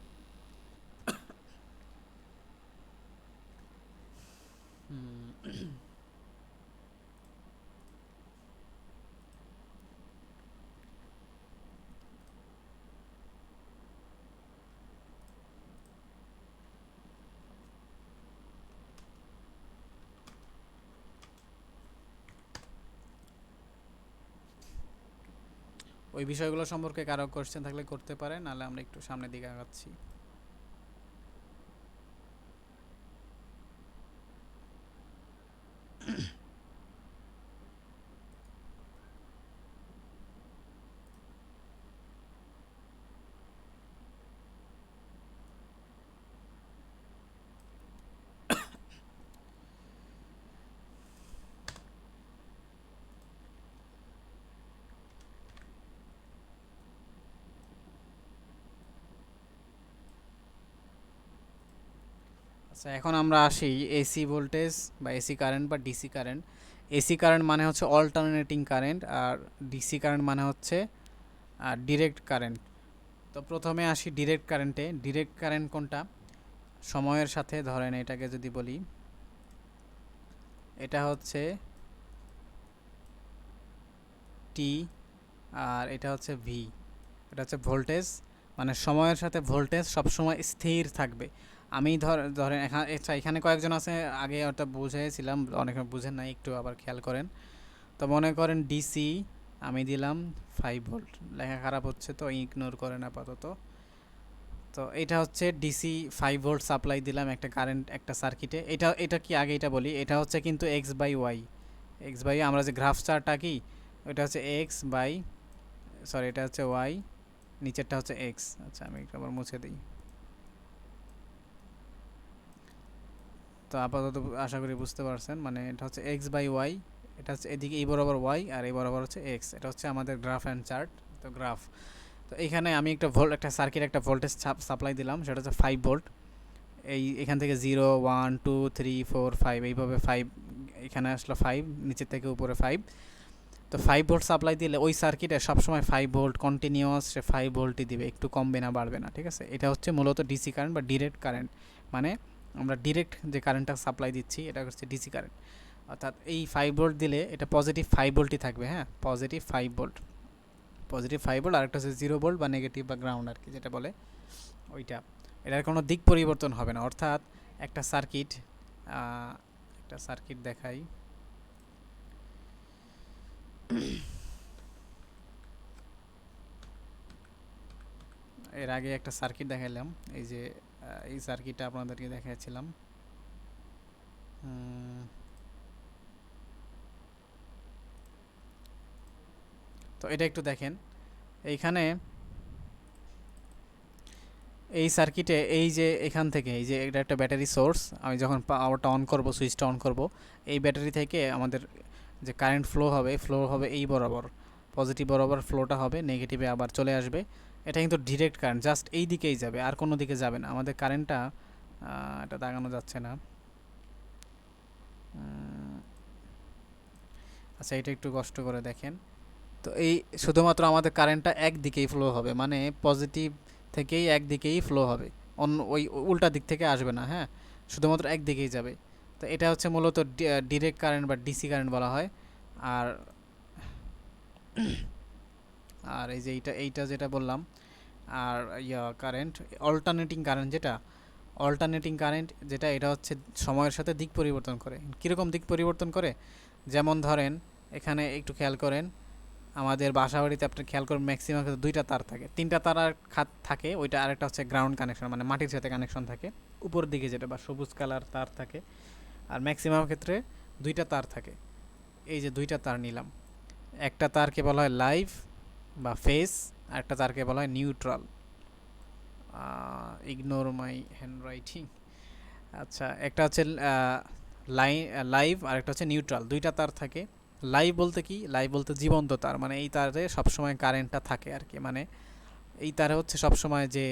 S1: ওই বিষয়গুলো সম্পর্কে কারো কোশ্চেন থাকলে করতে পারেন, নাহলে আমরা একটু সামনের দিকে আগাচ্ছি। আচ্ছা, এখন আমরা আসি এসি ভোল্টেজ বা এসি কারেন্ট বা ডিসি কারেন্ট। এসি কারেন্ট মানে হচ্ছে অল্টারনেটিং কারেন্ট, আর ডিসি কারেন্ট মানে হচ্ছে ডিরেক্ট কারেন্ট। তো প্রথমে আসি ডিরেক্ট কারেন্টে। ডিরেক্ট কারেন্ট কোনটা? সময়ের সাথে ধরেন এটাকে যদি বলি, এটা হচ্ছে টি আর এটা হচ্ছে ভি। এটা হচ্ছে ভোল্টেজ, মানে সময়ের সাথে ভোল্টেজ সবসময় স্থির থাকবে। আমি ধরেন এখানে কয়েকজন আছে, আগে ওটা বুঝিয়েছিলাম, অনেকে বুঝেন নাই, একটু আবার খেয়াল করেন। তো মনে করেন ডিসি আমি দিলাম 5 ভোল্ট, লেখা খারাপ হচ্ছে তো ইগনোর করেন আপাতত। তো এটা হচ্ছে ডিসি 5 ভোল্ট সাপ্লাই দিলাম একটা কারেন্ট একটা সার্কিটে। এটা কি আগে এটা বলি, এটা হচ্ছে কিন্তু x by y. X by আমরা যে গ্রাফ চার্ট আঁকি, ওইটা হচ্ছে এক্স বাই, সরি এটা হচ্ছে ওয়াই, নিচেরটা হচ্ছে এক্স। আচ্ছা আমি একটু আবার মুছে দিই। তো আপাতত আশা করি বুঝতে পারছেন, মানে এটা হচ্ছে এক্স বাই ওয়াই, এটা হচ্ছে এদিকে এই বরাবর ওয়াই আর এই বরাবর হচ্ছে এক্স। এটা হচ্ছে আমাদের গ্রাফ অ্যান্ড চার্ট। তো গ্রাফ, তো এইখানে আমি একটা সার্কিট একটা ভোল্টেজ সাপ্লাই দিলাম, সেটা হচ্ছে 5 ভোল্ট। এখান থেকে 0 1 2 3 4 5 এইভাবে 5, এখানে আসলো 5, নিচের থেকে উপরে 5। তো 5 ভোল্ট সাপ্লাই দিলে ওই সার্কিটে সবসময় 5 ভোল্ট কন্টিনিউয়াস, সে 5 ভোল্টই দিবে, একটু কমবে না বাড়বে না, ঠিক আছে? এটা হচ্ছে মূলত ডিসি কারেন্ট বা ডিরেক্ট কারেন্ট, মানে আমরা ডিরেক্ট যে কারেন্টটা সাপ্লাই দিচ্ছি এটা হচ্ছে ডিসি কারেন্ট। অর্থাৎ এই 5 ভোল্ট দিলে এটা পজিটিভ 5 ভোল্টই থাকবে, হ্যাঁ, পজিটিভ 5 ভোল্ট। পজিটিভ 5 ভোল্ট, আর একটা হচ্ছে 0 ভোল্ট বা নেগেটিভ বা গ্রাউন্ড আর কি যেটা বলে ওইটা। এটার কোনো দিক পরিবর্তন হবে না। অর্থাৎ একটা সার্কিট দেখাই, এর আগে একটা সার্কিট দেখাইলাম, এই যে এই সার্কিটটা আপনাদেরকে দেখাচ্ছিলাম। তো এটা একটু দেখেন এইখানে, এই সার্কিটে এই যে এখান থেকে এই যে এটা একটা ব্যাটারি সোর্স, আমি যখন পাওয়ারটা অন করব, সুইচটা অন করব, এই ব্যাটারি থেকে আমাদের যে কারেন্ট ফ্লো হবে এই বরাবর, পজিটিভ বরাবর ফ্লোটা হবে, নেগেটিভে আবার চলে আসবে। এটা কিন্তু ডিরেক্ট কারেন্ট, জাস্ট এই দিকেই যাবে, আর কোনো দিকে যাবে না। আমাদের কারেন্টটা এটা দাগানো যাচ্ছে না। আচ্ছা এটা একটু কষ্ট করে দেখেন। তো এই শুধুমাত্র আমাদের কারেন্টটা একদিকেই ফ্লো হবে, মানে পজিটিভ থেকেই একদিকেই ফ্লো হবে, অন্য ওই উল্টা দিক থেকে আসবে না, হ্যাঁ, শুধুমাত্র একদিকেই যাবে। তো এটা হচ্ছে মূলত ডিরেক্ট কারেন্ট বা ডিসি কারেন্ট বলা হয়। আর আর এই যে এইটা যেটা বললাম, আর কারেন্ট অল্টারনেটিং কারেন্ট যেটা, এটা হচ্ছে সময়ের সাথে দিক পরিবর্তন করে। কীরকম দিক পরিবর্তন করে? যেমন ধরেন এখানে একটু খেয়াল করেন, আমাদের বাসা বাড়িতে আপনি খেয়াল করবেন ম্যাক্সিমাম ক্ষেত্রে 2টা তার থাকে, 3টা তার আর থাকে, ওইটা আরেকটা হচ্ছে গ্রাউন্ড কানেকশন, মানে মাটির সাথে কানেকশন থাকে। উপরের দিকে যেটা বা সবুজ কালার তার থাকে, আর ম্যাক্সিমাম ক্ষেত্রে দুইটা তার থাকে। এই যে দুইটা তার নিলাম, একটা তারকে বলা হয় লাইভ বা ফেস, আর একটা তারকে বলা হয় neutral. Ignore my hand writing. আচ্ছা, একটা হচ্ছে লাইভ আর একটা হচ্ছে নিউট্রাল, দুইটা তার থাকে। লাইভ বলতে কি, লাইভ বলতে জীবন্ত তার, মানে এই তারে সবসময় কারেন্টটা থাকে আর কি, মানে এই তারে হচ্ছে সবসময় যে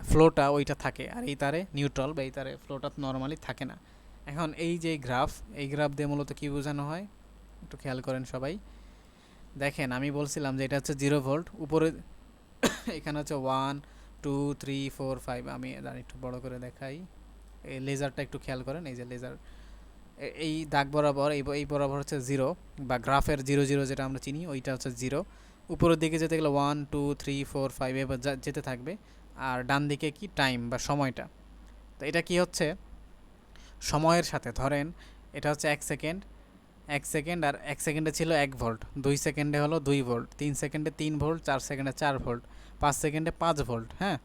S1: ফ্লোটা ওইটা থাকে, আর এই তারে নিউট্রাল বা এই তারে ফ্লোটা নর্মালি থাকে না। এখন এই যে গ্রাফ, এই গ্রাফ দিয়ে মূলত কী বোঝানো হয় একটু খেয়াল করেন সবাই। দেখেন আমি বলছিলাম যে এটা হচ্ছে 0 ভোল্ট, উপরে এখানে হচ্ছে 1 2 3 4 5, আমি একটু বড় করে দেখাই। এই লেজারটা একটু খেয়াল করেন, এই যে লেজার এই দাগ বরাবর, এই বরাবর হচ্ছে 0, বা গ্রাফের 0 0 যেটা আমরা চিনি ওইটা হচ্ছে 0। উপরের দিকে যেতে গেলে 1 2 3 4 5 এবার যেতে থাকবে। আর ডান দিকে কি টাইম বা সময়টা। তো এটা কি হচ্ছে সময়ের সাথে, ধরেন এটা হচ্ছে 1 সেকেন্ড, 1 সেকেন্ড, আর 1 সেকেন্ডে ছিল 1 ভোল্ট, 2 সেকেন্ডে হলো 2 ভোল্ট, 3 সেকেন্ডে 3 ভোল্ট, 4 সেকেন্ডে 4 ভোল্ট, 5 সেকেন্ডে 5 ভোল্ট। হ্যাঁ,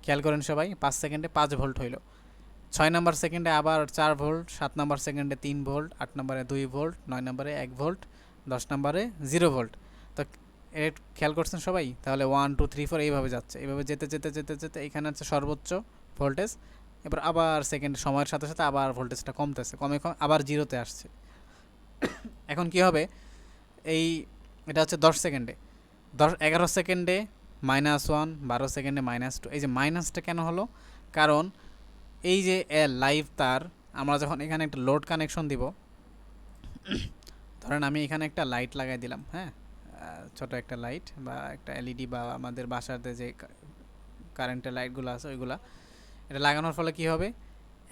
S1: খেয়াল করেন সবাই, 5 সেকেন্ডে 5 ভোল্ট হইল। 6 নম্বর সেকেন্ডে আবার 4 ভোল্ট, 7 নম্বর সেকেন্ডে 3 ভোল্ট, 8 নম্বরে 2 ভোল্ট, 9 নম্বরে 1 ভোল্ট, 10 নম্বরে 0 ভোল্ট। তো এর খেয়াল করছেন সবাই? তাহলে 1 2 3 4 এইভাবে যাচ্ছে, এইভাবে যেতে যেতে যেতে যেতে এখানে হচ্ছে সর্বোচ্চ ভোল্টেজ। এবার আবার সেকেন্ড সময়ের সাথে সাথে আবার ভোল্টেজটা কমতেছে, কমে কমে আবার 0-তে আসছে। এখন কি হবে, এই এটা হচ্ছে 10 সেকেন্ডে, 11 সেকেন্ডে -1, 12 সেকেন্ডে -2। এই যে মাইনাসটা কেন হলো, কারণ এই যে লাইভ তার, আমরা যখন এখানে একটা লোড কানেকশন দিব, ধরেন আমি এখানে একটা লাইট লাগাই দিলাম, হ্যাঁ, ছোট একটা লাইট বা একটা এলইডি বা আমাদের বাসাতে যে কারেন্টের লাইটগুলো আছে ওইগুলা, এটা লাগানোর ফলে কি হবে,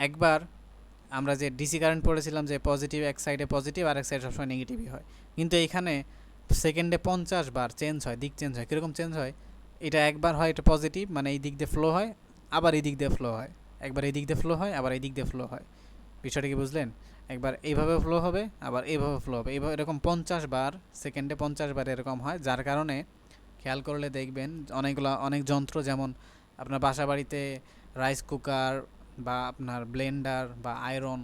S1: একবার আমরা যে ডিসি কারেন্ট পড়েছিলাম যে পজিটিভ এক সাইডে পজিটিভ আর এক সাইডে সবসময় নেগেটিভই হয়, কিন্তু এইখানে সেকেন্ডে 50 বার চেঞ্জ হয়, দিক চেঞ্জ হয়। কীরকম চেঞ্জ হয়, এটা একবার হয় এটা পজিটিভ, মানে এই দিক দিয়ে ফ্লো হয়, আবার এই দিক দিয়ে ফ্লো হয়, একবার এই দিক দিয়ে ফ্লো হয়, আবার এই দিক দিয়ে ফ্লো হয়। বিষয়টা কি বুঝলেন? একবার এইভাবে ফ্লো হবে, আবার এইভাবে ফ্লো হবে, এইভাবে এরকম 50 বার, সেকেন্ডে 50 বার এরকম হয়। যার কারণে খেয়াল করলে দেখবেন অনেক যন্ত্র, যেমন আপনার বাসা বাড়িতে রাইস কুকার বা আপনার ব্লেন্ডার বা আয়রন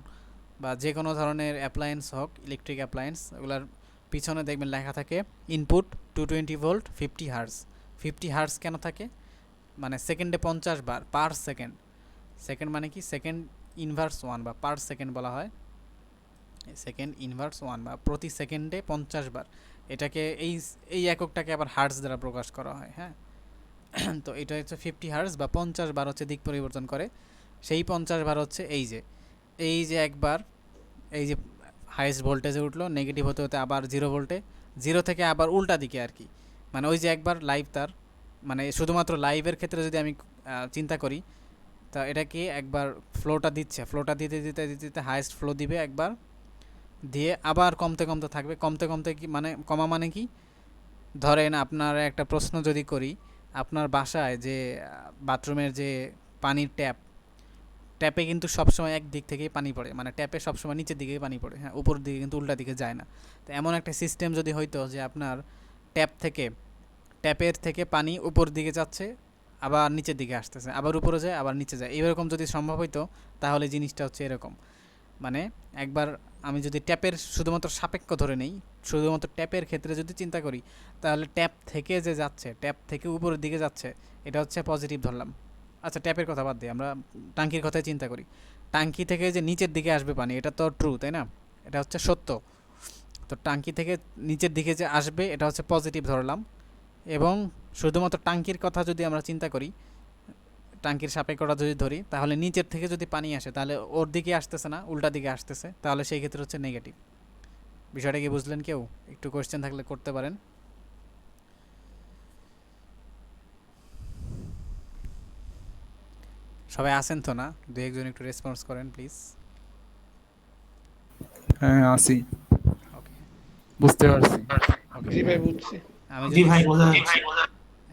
S1: বা যে কোনো ধরনের অ্যাপ্লায়েন্স হোক, ইলেকট্রিক অ্যাপ্লায়েন্স, ওগুলার পিছনে দেখবেন লেখা থাকে ইনপুট 220 ভোল্ট 50 হার্জ। 50 হার্জ কেন থাকে, মানে সেকেন্ডে 50 বার পার সেকেন্ড। সেকেন্ড মানে কি, সেকেন্ড ইনভার্স 1 বা পার সেকেন্ড বলা হয়, সেকেন্ড ইনভার্স 1 বা প্রতি সেকেন্ডে 50 বার। এটাকে এই এককটাকে আবার হার্টজ দ্বারা প্রকাশ করা হয়। হ্যাঁ, তো এটা হচ্ছে 50 হার্জ বা 50 বার হচ্ছে দিক পরিবর্তন করে। সেই 50 বার হচ্ছে এই যে একবার এই যে হাইয়েস্ট ভোল্টেজে উঠলো, নেগেটিভ হতে হতে আবার 0 ভোল্টে, 0 থেকে আবার উল্টা দিকে আর কি। মানে ওই যে একবার লাইভ তার, মানে শুধুমাত্র লাইভের ক্ষেত্রে যদি আমি চিন্তা করি, তা এটাকে একবার ফ্লোটা দিচ্ছে, ফ্লোটা দিতে দিতে দিতে দিতে হাইয়েস্ট ফ্লো দিবে একবার, দিয়ে আবার কমতে কমতে থাকবে, কমতে কমতে কি মানে কমা মানে কি, ধরেন আপনার একটা প্রশ্ন যদি করি, আপনার বাসায় যে বাথরুমের যে পানির ট্যাপে কিন্তু সবসময় এক দিক থেকেই পানি পড়ে, মানে ট্যাপে সবসময় নিচের দিকেই পানি পড়ে, হ্যাঁ, উপর দিকে কিন্তু উল্টা দিকে যায় না। তো এমন একটা সিস্টেম যদি হইতো যে আপনার ট্যাপের থেকে পানি উপর দিকে যাচ্ছে, আবার নিচের দিকে আসতেছে, আবার উপরে যায়, আবার নিচে যায়, এরকম যদি সম্ভব হইতো, তাহলে জিনিসটা হচ্ছে এরকম। মানে একবার আমি যদি ট্যাপের শুধুমাত্র সাপেক্ষ ধরে নেই, শুধুমাত্র ট্যাপের ক্ষেত্রে যদি চিন্তা করি, তাহলে ট্যাপ থেকে যে যাচ্ছে, ট্যাপ থেকে উপরের দিকে যাচ্ছে, এটা হচ্ছে পজিটিভ ধরলাম। আচ্ছা, ট্যাপের কথা বাদ দিই, আমরা টাঙ্কির কথাই চিন্তা করি। টাঙ্কি থেকে যে নিচের দিকে আসবে পানি, এটা তো ট্রু, তাই না? এটা হচ্ছে সত্য। তো টাঙ্কি থেকে নিচের দিকে যে আসবে, এটা হচ্ছে পজিটিভ ধরলাম। এবং শুধুমাত্র টাঙ্কির কথা যদি আমরা চিন্তা করি, টাঙ্কির সাপেক্ষটা যদি ধরি, তাহলে নিচের থেকে যদি পানি আসে, তাহলে ওর দিকে আসতেছে না, উল্টা দিকে আসতেছে, তাহলে সেই ক্ষেত্রে হচ্ছে নেগেটিভ। বিষয়টা কি বুঝলেন কেউ? একটু কোয়েশ্চেন থাকলে করতে পারেন। সবাই আসেন তো না? দু একজন একটু রেসপন্স করেন প্লিজ।
S3: হ্যাঁ আসি,
S1: ওকে
S3: বুঝতে পারছি।
S1: ওকে,
S5: জি ভাই বুঝছি।
S1: আমি
S4: জি
S1: যদি
S4: ভাই বোঝা যাচ্ছে।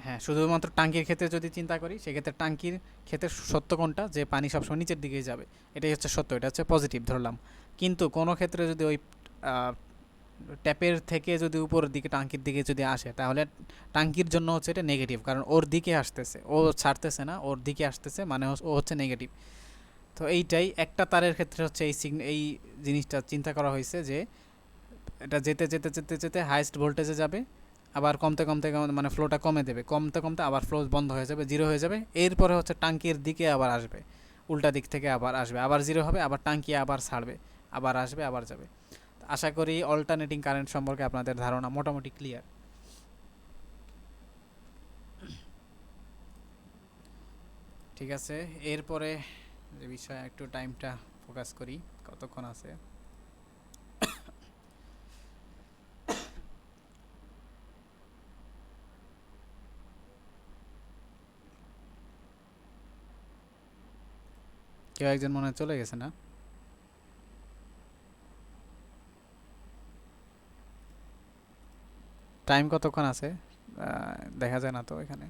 S1: হ্যাঁ, শুধুমাত্র টাঙ্কির ক্ষেত্রে যদি চিন্তা করি, সেক্ষেত্রে টাঙ্কির ক্ষেত্রে সত্য কোনটা, যে পানি সবসময় নিচের দিকেই যাবে, এটাই হচ্ছে সত্য, এটা হচ্ছে পজিটিভ ধরলাম। কিন্তু কোনো ক্ষেত্রে যদি ওই ট্যাপের থেকে যদি উপরের দিকে টাঙ্কির দিকে যদি আসে, তাহলে টাঙ্কির জন্য হচ্ছে এটা নেগেটিভ, কারণ ওর দিকে আসতেছে, ও ছাড়তেছে না, ওর দিকে আসতেছে, মানে ও হচ্ছে নেগেটিভ। তো তো এইটাই একটা তারের ক্ষেত্রে হচ্ছে এই জিনিসটা চিন্তা করা হয়েছে যে এটা যেতে যেতে যেতে যেতে হাইয়েস্ট ভোল্টেজে যাবে, আবার কমতে কমতে মানে ফ্লোটা কমে দেবে, কমতে কমতে আবার ফ্লো বন্ধ হয়ে যাবে, জিরো হয়ে যাবে, এরপরে হচ্ছে টাঙ্কির দিকে আবার আসবে, উল্টা দিক থেকে আবার আসবে, আবার জিরো হবে, আবার টাঙ্কি আবার ছাড়বে, আবার আসবে, আবার যাবে। আশা করি অল্টারনেটিং কারেন্ট সম্পর্কে আপনাদের ধারণা মোটামুটি ক্লিয়ার। ঠিক আছে, এরপরে যে বিষয়ে একটু টাইমটা ফোকাস করি, কতক্ষণ আছে। কেউ একজন মনে হয় চলে গেছে না? টাইম কতক্ষণ আছে দেখা যায় না তো এখানে।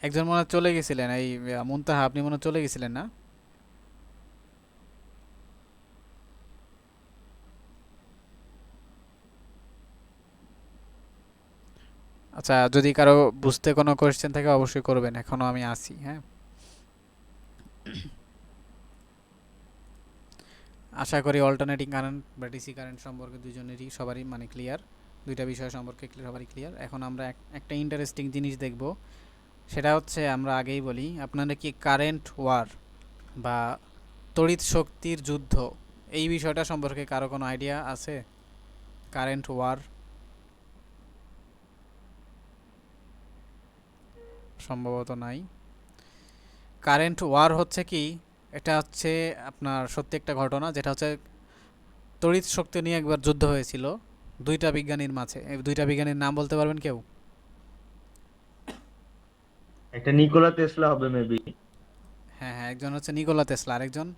S1: একজন মনে হয় চলে গেছিলেন, এই মুনতাহা, আপনি মনে হয় চলে গেছিলেন না? আচ্ছা, যদি কারো বুঝতে কোনো কোয়েশ্চেন থাকে অবশ্যই করবেন, এখনো আমি আছি। হ্যাঁ, আশা করি অল্টারনেটিং কারেন্ট বা ডিসি কারেন্ট সম্পর্কে দুজনেরই সবারই মানে ক্লিয়ার, দুইটা বিষয় সম্পর্কে সবারই ক্লিয়ার। এখন আমরা একটা ইন্টারেস্টিং জিনিস দেখব, সেটা হচ্ছে আমরা আগেই বলি, আপনারা কি কারেন্ট ওয়ার বা তড়িৎ শক্তির যুদ্ধ এই বিষয়টা সম্পর্কে কারো কোনো আইডিয়া আছে? কারেন্ট ওয়ার সম্ভবত নাই। কারেন্ট ওয়ার হচ্ছে কি, এটা হচ্ছে আপনার সত্যি একটা ঘটনা, যেটা হচ্ছে তড়িৎ শক্তি নিয়ে একবার যুদ্ধ হয়েছিল দুইটা বিজ্ঞানীর মাঝে। এই দুইটা বিজ্ঞানীর নাম বলতে পারবেন কেউ?
S2: একটা নিকোলা টেসলা হবে মেবি।
S1: হ্যাঁ হ্যাঁ, একজন হচ্ছে নিকোলা তেসলা, আরেকজন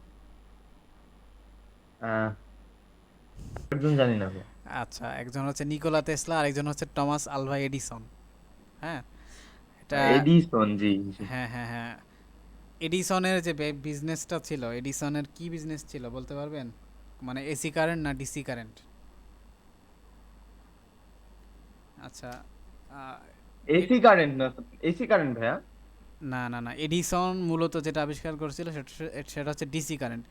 S2: একজন জানি না ভাই।
S1: আচ্ছা, একজন হচ্ছে নিকোলা তেসলা, আরেকজন হচ্ছে টমাস আলভা এডিসন। হ্যাঁ, এটা
S2: এডিসন, জি জি।
S1: হ্যাঁ হ্যাঁ হ্যাঁ, এডিসনের যে বিজনেসটা ছিল, এডিসনের কি বিজনেস ছিল বলতে পারবেন? মানে এসি কারেন্ট না ডিসি কারেন্ট? আচ্ছা, আহ,
S2: এসি কারেন্ট না, এসি কারেন্ট ভাইয়া।
S1: না না না, এডিসন মূলত যেটা আবিষ্কার করেছিল সেটা সেটা হচ্ছে ডিসি কারেন্ট।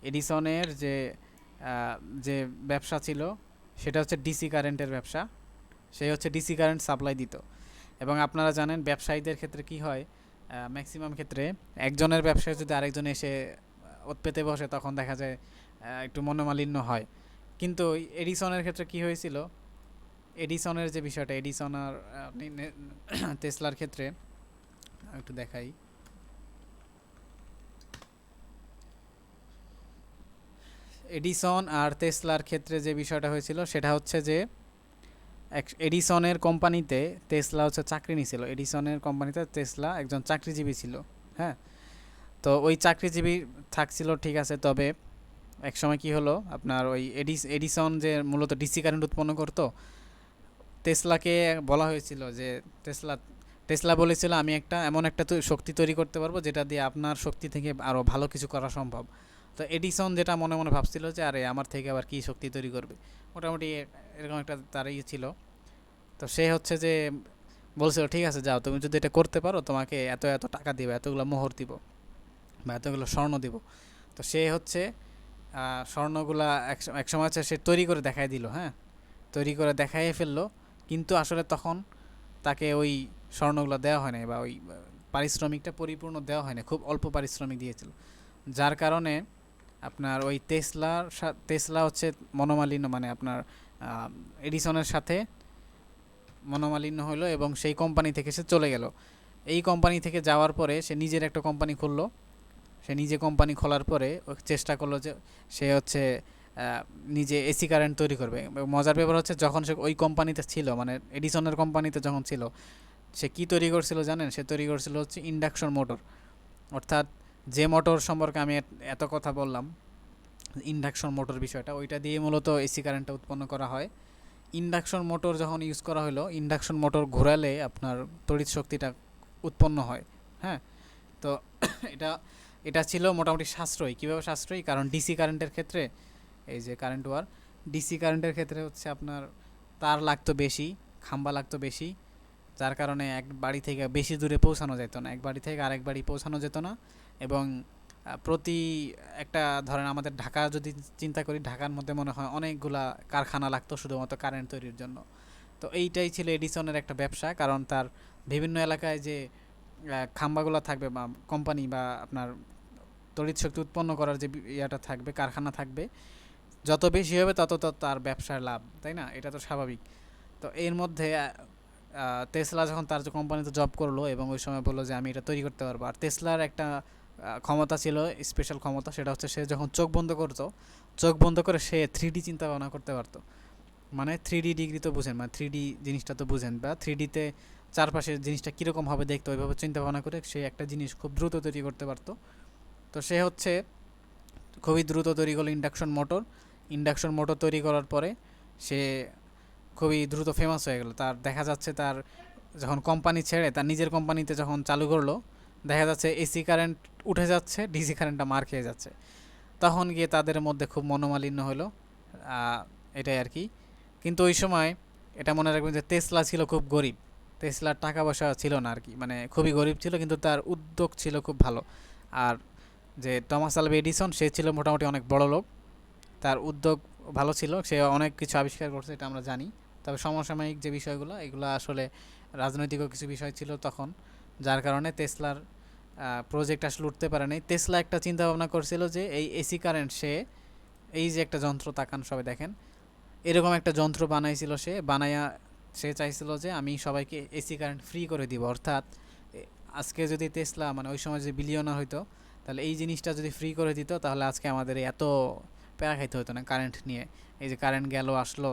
S1: এডিসনের যে আহ, যে ব্যবসা ছিল সেটা হচ্ছে ডিসি কারেন্টের ব্যবসা। সে হচ্ছে ডিসি কারেন্ট সাপ্লাই দিত। এবং আপনারা জানেন ব্যবসায়ীদের ক্ষেত্রে কি হয়, ম্যাক্সিমাম ক্ষেত্রে একজনের ব্যবসায় যদি আরেকজন এসে ওত পেতে বসে, তখন দেখা যায় একটু মনোমালিন্য হয়। কিন্তু এডিসনের ক্ষেত্রে কি হয়েছিল, এডিসনের যে বিষয়টা, এডিসন আর টেসলার ক্ষেত্রে একটু দেখাই। এডিসন আর টেসলার ক্ষেত্রে যে বিষয়টা হয়েছিল সেটা হচ্ছে যে এডিসনের কোম্পানিতে টেসলা হচ্ছে চাকরি নিছিল, এডিসনের কোম্পানিতে টেসলা একজন চাকরিজীবী ছিল। হ্যাঁ, তো ওই চাকরিজীবী থাকছিল ঠিক আছে, তবে এক সময় কি হলো, আপনার ওই এডিসন যে মূলত ডিসি কারেন্ট উৎপন্ন করতো, টেসলাকে বলা হয়েছিল যে টেসলা টেসলা বলেছিল আমি একটা এমন একটা শক্তি তৈরি করতে পারবো যেটা দিয়ে আপনার শক্তি থেকে আরও ভালো কিছু করা সম্ভব। তো এডিসন যেটা মনে মনে ভাবছিল যে আরে আমার থেকে আবার কী শক্তি তৈরি করবে, মোটামুটি এরকম একটা তারই ছিল। তো সে হচ্ছে যে বলছিল ঠিক আছে যাও, তুমি যদি এটা করতে পারো তোমাকে এত এত টাকা দিব, এতগুলো মোহর দিব বা এতগুলো স্বর্ণ দিব। তো সে হচ্ছে স্বর্ণগুলা এক সময় হচ্ছে সে তৈরি করে দেখাই দিল। হ্যাঁ, তৈরি করে দেখাই ফেললো, কিন্তু আসলে তখন তাকে ওই স্বর্ণগুলো দেওয়া হয় নাই, বা ওই পারিশ্রমিকটা পরিপূর্ণ দেওয়া হয় না, খুব অল্প পারিশ্রমিক দিয়েছিল। যার কারণে আপনার ওই টেসলা হচ্ছে মনোমালিন্য, মানে আপনার এডিসনের সাথে মনোমালিন্য হলো এবং সেই কোম্পানি থেকে সে চলে গেল। এই কোম্পানি থেকে যাওয়ার পরে সে নিজের একটা কোম্পানি খুললো। সে নিজে কোম্পানি খোলার পরে চেষ্টা করলো যে সে হচ্ছে নিজে এসি কারেন্ট তৈরি করবে। মজার ব্যাপার হচ্ছে যখন সে ওই কোম্পানিতে ছিল, মানে এডিসনের কোম্পানিতে যখন ছিল, সে কি তৈরি করছিল জানেন? সে তৈরি করছিল হচ্ছে ইন্ডাকশন মোটর। অর্থাৎ যে মোটর সম্পর্কে আমি এত কথা বললাম, ইন্ডাকশন মোটর বিষয়টা, ওইটা দিয়ে মূলত এসি কারেন্টটা উৎপন্ন করা হয়। ইন্ডাকশন মোটর যখন ইউজ করা হলো, ইন্ডাকশন মোটর ঘোরালে আপনার তড়িৎ শক্তিটা উৎপন্ন হয়। হ্যাঁ, তো এটা এটা ছিল মোটামুটি সাশ্রয়ী। কীভাবে সাশ্রয়ী? কারণ ডিসি কারেন্টের ক্ষেত্রে, এই যে কারেন্ট ওয়ার, ডিসি কারেন্টের ক্ষেত্রে হচ্ছে আপনার তার লাগতো বেশি, খাম্বা লাগতো বেশি, যার কারণে এক বাড়ি থেকে বেশি দূরে পৌঁছানো যেত না, এক বাড়ি থেকে আরেক বাড়ি পৌঁছানো যেত না। এবং প্রতি একটা ধরেন আমাদের ঢাকা যদি চিন্তা করি, ঢাকার মধ্যে মনে হয় অনেকগুলা কারখানা লাগতো শুধুমাত্র কারেন্ট তৈরির জন্য। তো এইটাই ছিল এডিসনের একটা ব্যবসা, কারণ তার বিভিন্ন এলাকায় যে খাম্বাগুলো থাকবে বা কোম্পানি বা আপনার তড়িৎ শক্তি উৎপন্ন করার যে ইয়াটা থাকবে, কারখানা থাকবে, যত বেশি হবে তত তত তার ব্যবসার লাভ, তাই না? এটা তো স্বাভাবিক। তো এর মধ্যে টেসলা যখন তার যে কোম্পানিতে জব করলো এবং ওই সময় বললো যে আমি এটা তৈরি করতে পারবো, আর টেসলার একটা ক্ষমতা ছিল, স্পেশাল ক্ষমতা, সেটা হচ্ছে সে যখন চোখ বন্ধ করতো, চোখ বন্ধ করে সে 3D চিন্তা ভাবনা করতে পারতো। মানে 3D ডিগ্রি তো বুঝেন, মানে 3D জিনিসটা তো বুঝেন, বা 3Dতে চারপাশের জিনিসটা কীরকম হবে দেখতে, ওইভাবে চিন্তা ভাবনা করে সে একটা জিনিস খুব দ্রুত তৈরি করতে পারতো। তো সে হচ্ছে খুবই দ্রুত তৈরি করলো ইন্ডাকশন মোটর। ইন্ডাকশন মোটর তৈরি করার পরে সে খুবই দ্রুত ফেমাস হয়ে গেল। তার দেখা যাচ্ছে তার যখন কোম্পানি ছেড়ে তার নিজের কোম্পানিতে যখন চালু করলো, দেখা যাচ্ছে এসি কারেন্ট উঠে যাচ্ছে, ডিসি কারেন্টটা মার খেয়ে যাচ্ছে। তখন গিয়ে তাদের মধ্যে খুব মনোমালিন্য হলো, এটাই আর কি। কিন্তু ওই সময় এটা মনে রাখবেন যে টেসলা ছিল খুব গরিব, টেসলার টাকা পয়সা ছিল না আর কি, মানে খুবই গরিব ছিল, কিন্তু তার উদ্যোগ ছিল খুব ভালো। আর যে টমাস আলভা এডিসন, সে ছিল মোটামুটি অনেক বড় লোক, তার উদ্যোগ ভালো ছিল, সে অনেক কিছু আবিষ্কার করছে, এটা আমরা জানি। তবে সমসাময়িক যে বিষয়গুলো, এগুলো আসলে রাজনৈতিকও কিছু বিষয় ছিল তখন, যার কারণে টেসলার প্রজেক্ট আসলে উঠতে পারে নাই। টেসলা একটা চিন্তা ভাবনা করছিল যে এই এসি কারেন্ট, সে এই যে একটা যন্ত্র, তাকান সবাই দেখেন, এরকম একটা যন্ত্র বানাইছিল, সে বানায়া সে চাইছিল যে আমি সবাইকে এসি কারেন্ট ফ্রি করে দিব। অর্থাৎ আজকে যদি টেসলা মানে ওই সময় যে বিলিয়নার হইতো, তাহলে এই জিনিসটা যদি ফ্রি করে দিত, তাহলে আজকে আমাদের এত প্যারা খাইতে হতো না কারেন্ট নিয়ে। এই যে কারেন্ট গেল আসলো,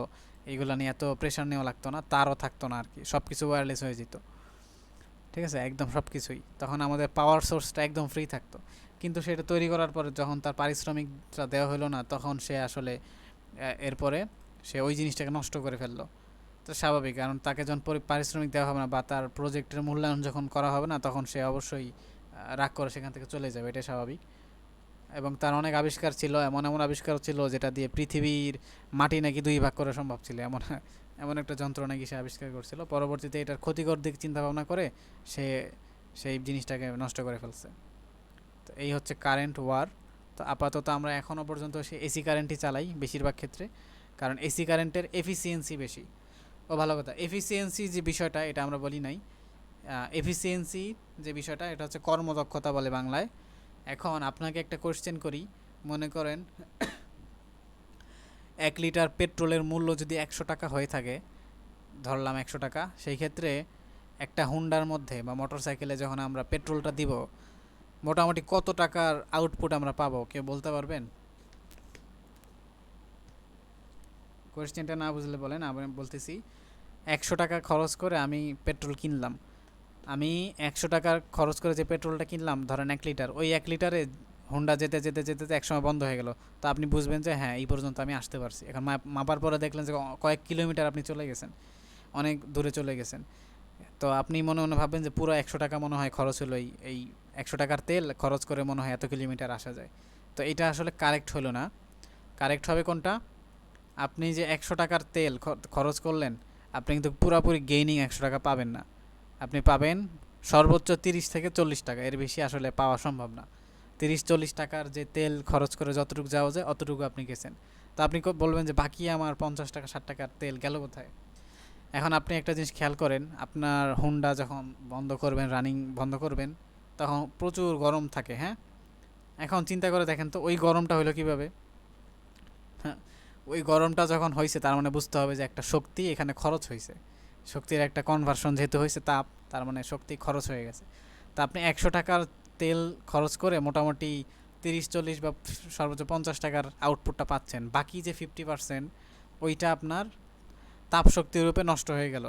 S1: এইগুলো নিয়ে এত প্রেশার নেওয়া লাগতো না, তারও থাকতো না আর কি, সব কিছু ওয়্যারলেস হয়ে যেত। ঠিক আছে, একদম সব কিছুই তখন আমাদের পাওয়ার সোর্সটা একদম ফ্রি থাকতো। কিন্তু সেটা তৈরি করার পরে যখন তার পারিশ্রমিকটা দেওয়া হলো না, তখন সে আসলে এরপরে সে ওই জিনিসটাকে নষ্ট করে ফেললো। তো স্বাভাবিক, কারণ তাকে যখন পারিশ্রমিক দেওয়া হবে না বা তার প্রজেক্টের মূল্যায়ন যখন করা হবে না, তখন সে অবশ্যই রাগ করে সেখান থেকে চলে যাবে, এটা স্বাভাবিক। এবং তার অনেক আবিষ্কার ছিল, এমন এমন আবিষ্কার ছিল যেটা দিয়ে পৃথিবীর মাটি নাকি 2 ভাগ করা সম্ভব ছিল, এমন এমন একটা যন্ত্র নাকি সে আবিষ্কার করছিল। পরবর্তীতে এটার ক্ষতিকর দিক চিন্তা ভাবনা করে সে সেই জিনিসটাকে নষ্ট করে ফেলছে। তো এই হচ্ছে কারেন্ট ওয়ার। তো আপাতত আমরা এখনও পর্যন্ত সে এসি কারেন্টই চালাই বেশিরভাগ ক্ষেত্রে, কারণ এসি কারেন্টের এফিসিয়েন্সি বেশি। ও ভালো কথা, এফিসিয়েন্সি যে বিষয়টা এটা আমরা বলি নাই। এফিসিয়েন্সি যে বিষয়টা, এটা হচ্ছে কর্মদক্ষতা বলে বাংলায়। এখন আপনাকে একটা কোশ্চেন করি, মনে করেন 1 লিটার পেট্রোলের মূল্য যদি 100 টাকা হয়ে থাকে, ধরলাম 100 টাকা, সেই ক্ষেত্রে একটা হুন্ডার মধ্যে বা মোটর সাইকেলে যখন আমরা পেট্রোলটা দিব, মোটামুটি কত টাকার আউটপুট আমরা পাবো, কেউ বলতে পারবেন? কোয়েশ্চেনটা না বুঝলে বলেন, আমি বলতেছি। 100 টাকা খরচ করে আমি পেট্রোল কিনলাম, আমি 100 টাকার খরচ করে যে পেট্রোলটা কিনলাম, ধরেন 1 লিটার, ওই 1 লিটারে হোন্ডা যেতে যেতে যেতে যেতে একসময় বন্ধ হয়ে গেল। তো আপনি বুঝবেন যে হ্যাঁ, এই পর্যন্ত আমি আসতে পারছি। এখন মাপার পরে দেখলেন যে কয়েক কিলোমিটার আপনি চলে গেছেন, অনেক দূরে চলে গেছেন। তো আপনি মনে মনে ভাববেন যে পুরো 100 টাকা মনে হয় খরচ হলো, এই 100 টাকার তেল খরচ করে মনে হয় এত কিলোমিটার আসা যায়। তো এটা আসলে কারেক্ট হলো না। কারেক্ট হবে কোনটা? আপনি যে 100 টাকার তেল খরচ করলেন, আপনি কিন্তু পুরোপুরি গেইনিং 100 টাকা পাবেন না। আপনি পাবেন সর্বোচ্চ 30 থেকে 40 টাকা, এর বেশি আসলে পাওয়া সম্ভব না। 30-40 টাকার যে তেল খরচ করে যতটুকু যাওয়া যায় অতটুকু আপনি গেছেন। তো আপনি বলবেন যে বাকি আমার 50 টাকা 60 টাকার তেল গেল কোথায়? এখন আপনি একটা জিনিস খেয়াল করেন, আপনার হুন্ডা যখন বন্ধ করবেন, রানিং বন্ধ করবেন, তখন প্রচুর গরম থাকে, হ্যাঁ? এখন চিন্তা করে দেখেন তো ওই গরমটা হলো কিভাবে? হ্যাঁ, ওই গরমটা যখন হয়েছে, তার মানে বুঝতে হবে যে একটা শক্তি এখানে খরচ হয়েছে, শক্তির একটা কনভার্সন যেহেতু হয়েছে তাপ, তার মানে শক্তি খরচ হয়ে গেছে। তা আপনি 100 টাকার তেল খরচ করে মোটামুটি 30-40 বা সর্বোচ্চ 50 টাকার আউটপুটটা পাচ্ছেন। বাকি যে 50% ওইটা আপনার তাপ শক্তির রূপে নষ্ট হয়ে গেল।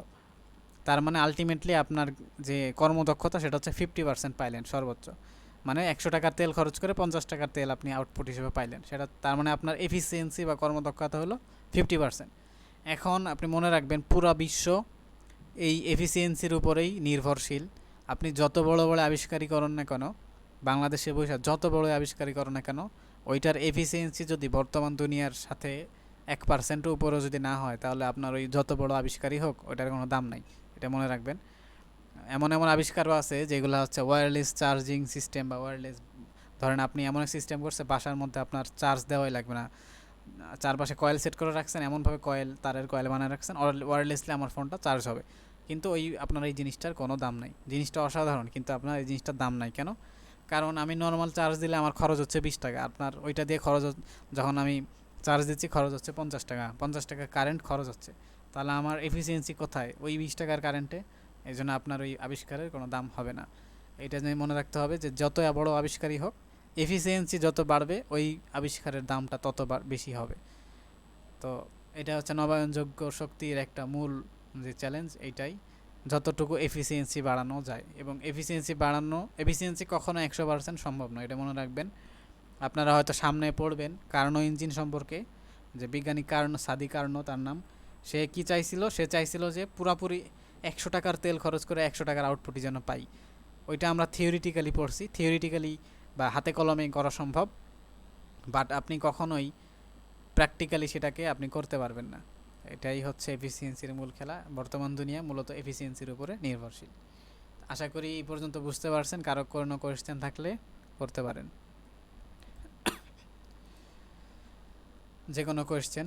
S1: তার মানে আলটিমেটলি আপনার যে কর্মদক্ষতা সেটা হচ্ছে 50% পাইলেন সর্বোচ্চ। মানে 100 টাকার তেল খরচ করে 50 টাকার তেল আপনি আউটপুট হিসেবে পাইলেন, সেটা তার মানে আপনার এফিসিয়েন্সি বা কর্মদক্ষতা হলো 50%। এখন আপনি মনে রাখবেন পুরা বিশ্ব এই এফিসিয়েন্সির উপরেই নির্ভরশীল। আপনি যত বড় বড় আবিষ্কারই করেন না কেন, বাংলাদেশে বসে যত বড় আবিষ্কারই করেন না কেন, ওইটার এফিসিয়েন্সি যদি বর্তমান দুনিয়ার সাথে 1%-ও উপরেও যদি না হয়, তাহলে আপনার ওই যত বড় আবিষ্কারই হোক ওইটার কোনো দাম নাই, এটা মনে রাখবেন। এমন এমন আবিষ্কারও আছে যেগুলো হচ্ছে ওয়্যারলেস চার্জিং সিস্টেম বা ওয়্যারলেস, ধরেন আপনি এমন এক সিস্টেম করছে বাসার মধ্যে আপনার চার্জ দেওয়াই লাগবে না, চারপাশে কয়েল সেট করে রাখছেন, এমনভাবে কয়েল তারের কয়েল বানিয়ে রাখছেন, ওয়্যারলেসলি আমার ফোনটা চার্জ হবে। কিন্তু ওই আপনার এই জিনিসটার কোনো দাম নাই, জিনিসটা অসাধারণ, কিন্তু আপনার এই জিনিসটার দাম নাই কেন? কারণ আমি নর্মাল চার্জ দিলে আমার খরচ হচ্ছে 20 টাকা, আপনার ওইটা দিয়ে যখন আমি চার্জ দিচ্ছি খরচ হচ্ছে 50 টাকা, 50 টাকা কারেন্ট খরচ হচ্ছে। তাহলে আমার এফিসিয়েন্সি কোথায় ওই 20 টাকার কারেন্টে? এই জন্য আপনার ওই আবিষ্কারের কোনো দাম হবে না। এটা নিয়ে মনে রাখতে হবে যে যত বড় আবিষ্কারই হোক, এফিসিয়েন্সি যত বাড়বে ওই আবিষ্কারের দামটা তত বেশি হবে। তো এটা হচ্ছে নবায়নযোগ্য শক্তির একটা মূল যে চ্যালেঞ্জ এইটাই, যতটুকু এফিসিয়েন্সি বাড়ানো যায়। এবং এফিসিয়েন্সি কখনো 100% সম্ভব নয়, এটা মনে রাখবেন। আপনারা হয়তো সামনে পড়বেন কার্নো ইঞ্জিন সম্পর্কে, যে বিজ্ঞানী সাদি কার্নো তার নাম। সে কি চাইছিল? সে চাইছিল যে পুরাপুরি 100 টাকার তেল খরচ করে 100 টাকার আউটপুটই যেন পাই। ওইটা আমরা থিওরিটিক্যালি পড়ছি, থিওরিটিক্যালি বা হাতে কলমে করা সম্ভব, বাট আপনি কখনোই প্র্যাকটিক্যালি সেটাকে আপনি করতে পারবেন না। এটাই হচ্ছে এফিসিয়েন্সির মূল খেলা। বর্তমান দুনিয়া মূলত এফিসিয়েন্সির উপরে নির্ভরশীল। আশা করি এই পর্যন্ত বুঝতে পারছেন। কারো কোনো কোয়েশ্চেন থাকলে করতে পারেন, যে কোনো কোয়েশ্চেন।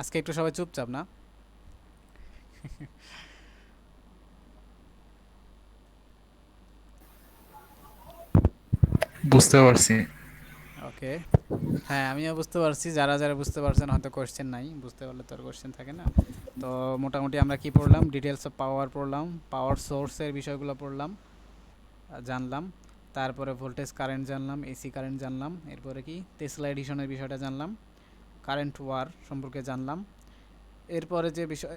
S1: আজকে একটু সবাই চুপচাপ না?
S3: বুঝতে পারছি।
S1: ওকে, হ্যাঁ আমিও বুঝতে পারছি। যারা যারা বুঝতে পারছেন হয়তো কোয়েশ্চেন নাই, বুঝতে পারলে তো আর কোয়েশ্চেন থাকে না। তো মোটামুটি আমরা কি পড়লাম? ডিটেলস অফ পাওয়ার পড়লাম, পাওয়ার সোর্সের বিষয়গুলো পড়লাম, জানলাম। তারপরে ভোল্টেজ কারেন্ট জানলাম, এসি কারেন্ট জানলাম। এরপরে কি টেসলা এডিশনের বিষয়টা জানলাম, কারেন্ট ওয়ার সম্পর্কে জানলাম। এরপরে যে বিষয়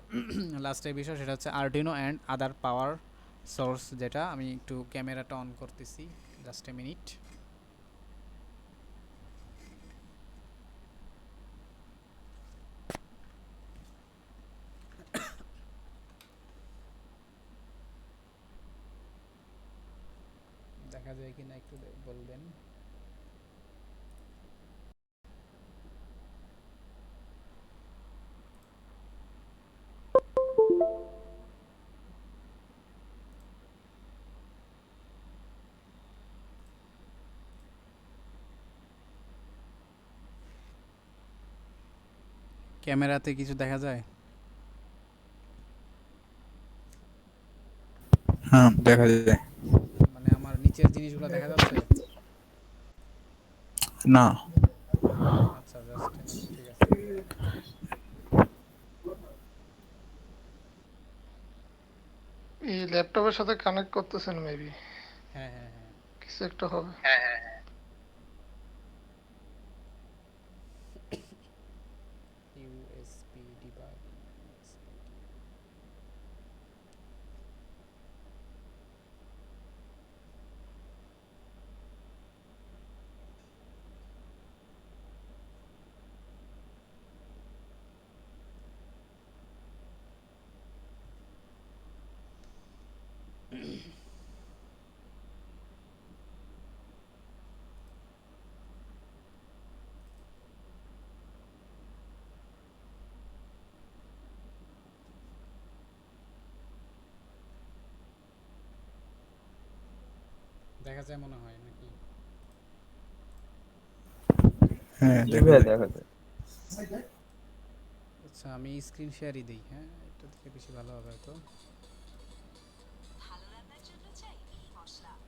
S1: লাস্টের বিষয় সেটা হচ্ছে Arduino and other power source, যেটা আমি একটু ক্যামেরাটা অন করতেছি, জাস্ট এ মিনিট। দেখা যায় কিনা একটু বলবেন। ক্যামেরাতে কিছু দেখা যায়?
S3: হ্যাঁ, দেখা যায়।
S1: মানে আমার নিচের জিনিসগুলো দেখা যাচ্ছে?
S3: না।
S1: আচ্ছা, জাস্ট এ মিনিট, ঠিক আছে।
S5: এই ল্যাপটপের সাথে কানেক্ট করতেছেন মেবি,
S1: হ্যাঁ হ্যাঁ হ্যাঁ,
S5: কিছু একটা হবে।
S1: USB device. দেখা যায় মনে হয় নাকি?
S3: হ্যাঁ,
S2: জি
S3: দেখা
S2: ভাইয়া
S3: যায়।
S2: দেখা যায়।
S1: আচ্ছা, আমি স্ক্রিন শেয়ারই দিই, হ্যাঁ এটা থেকে বেশি ভালো হবে হয়তো।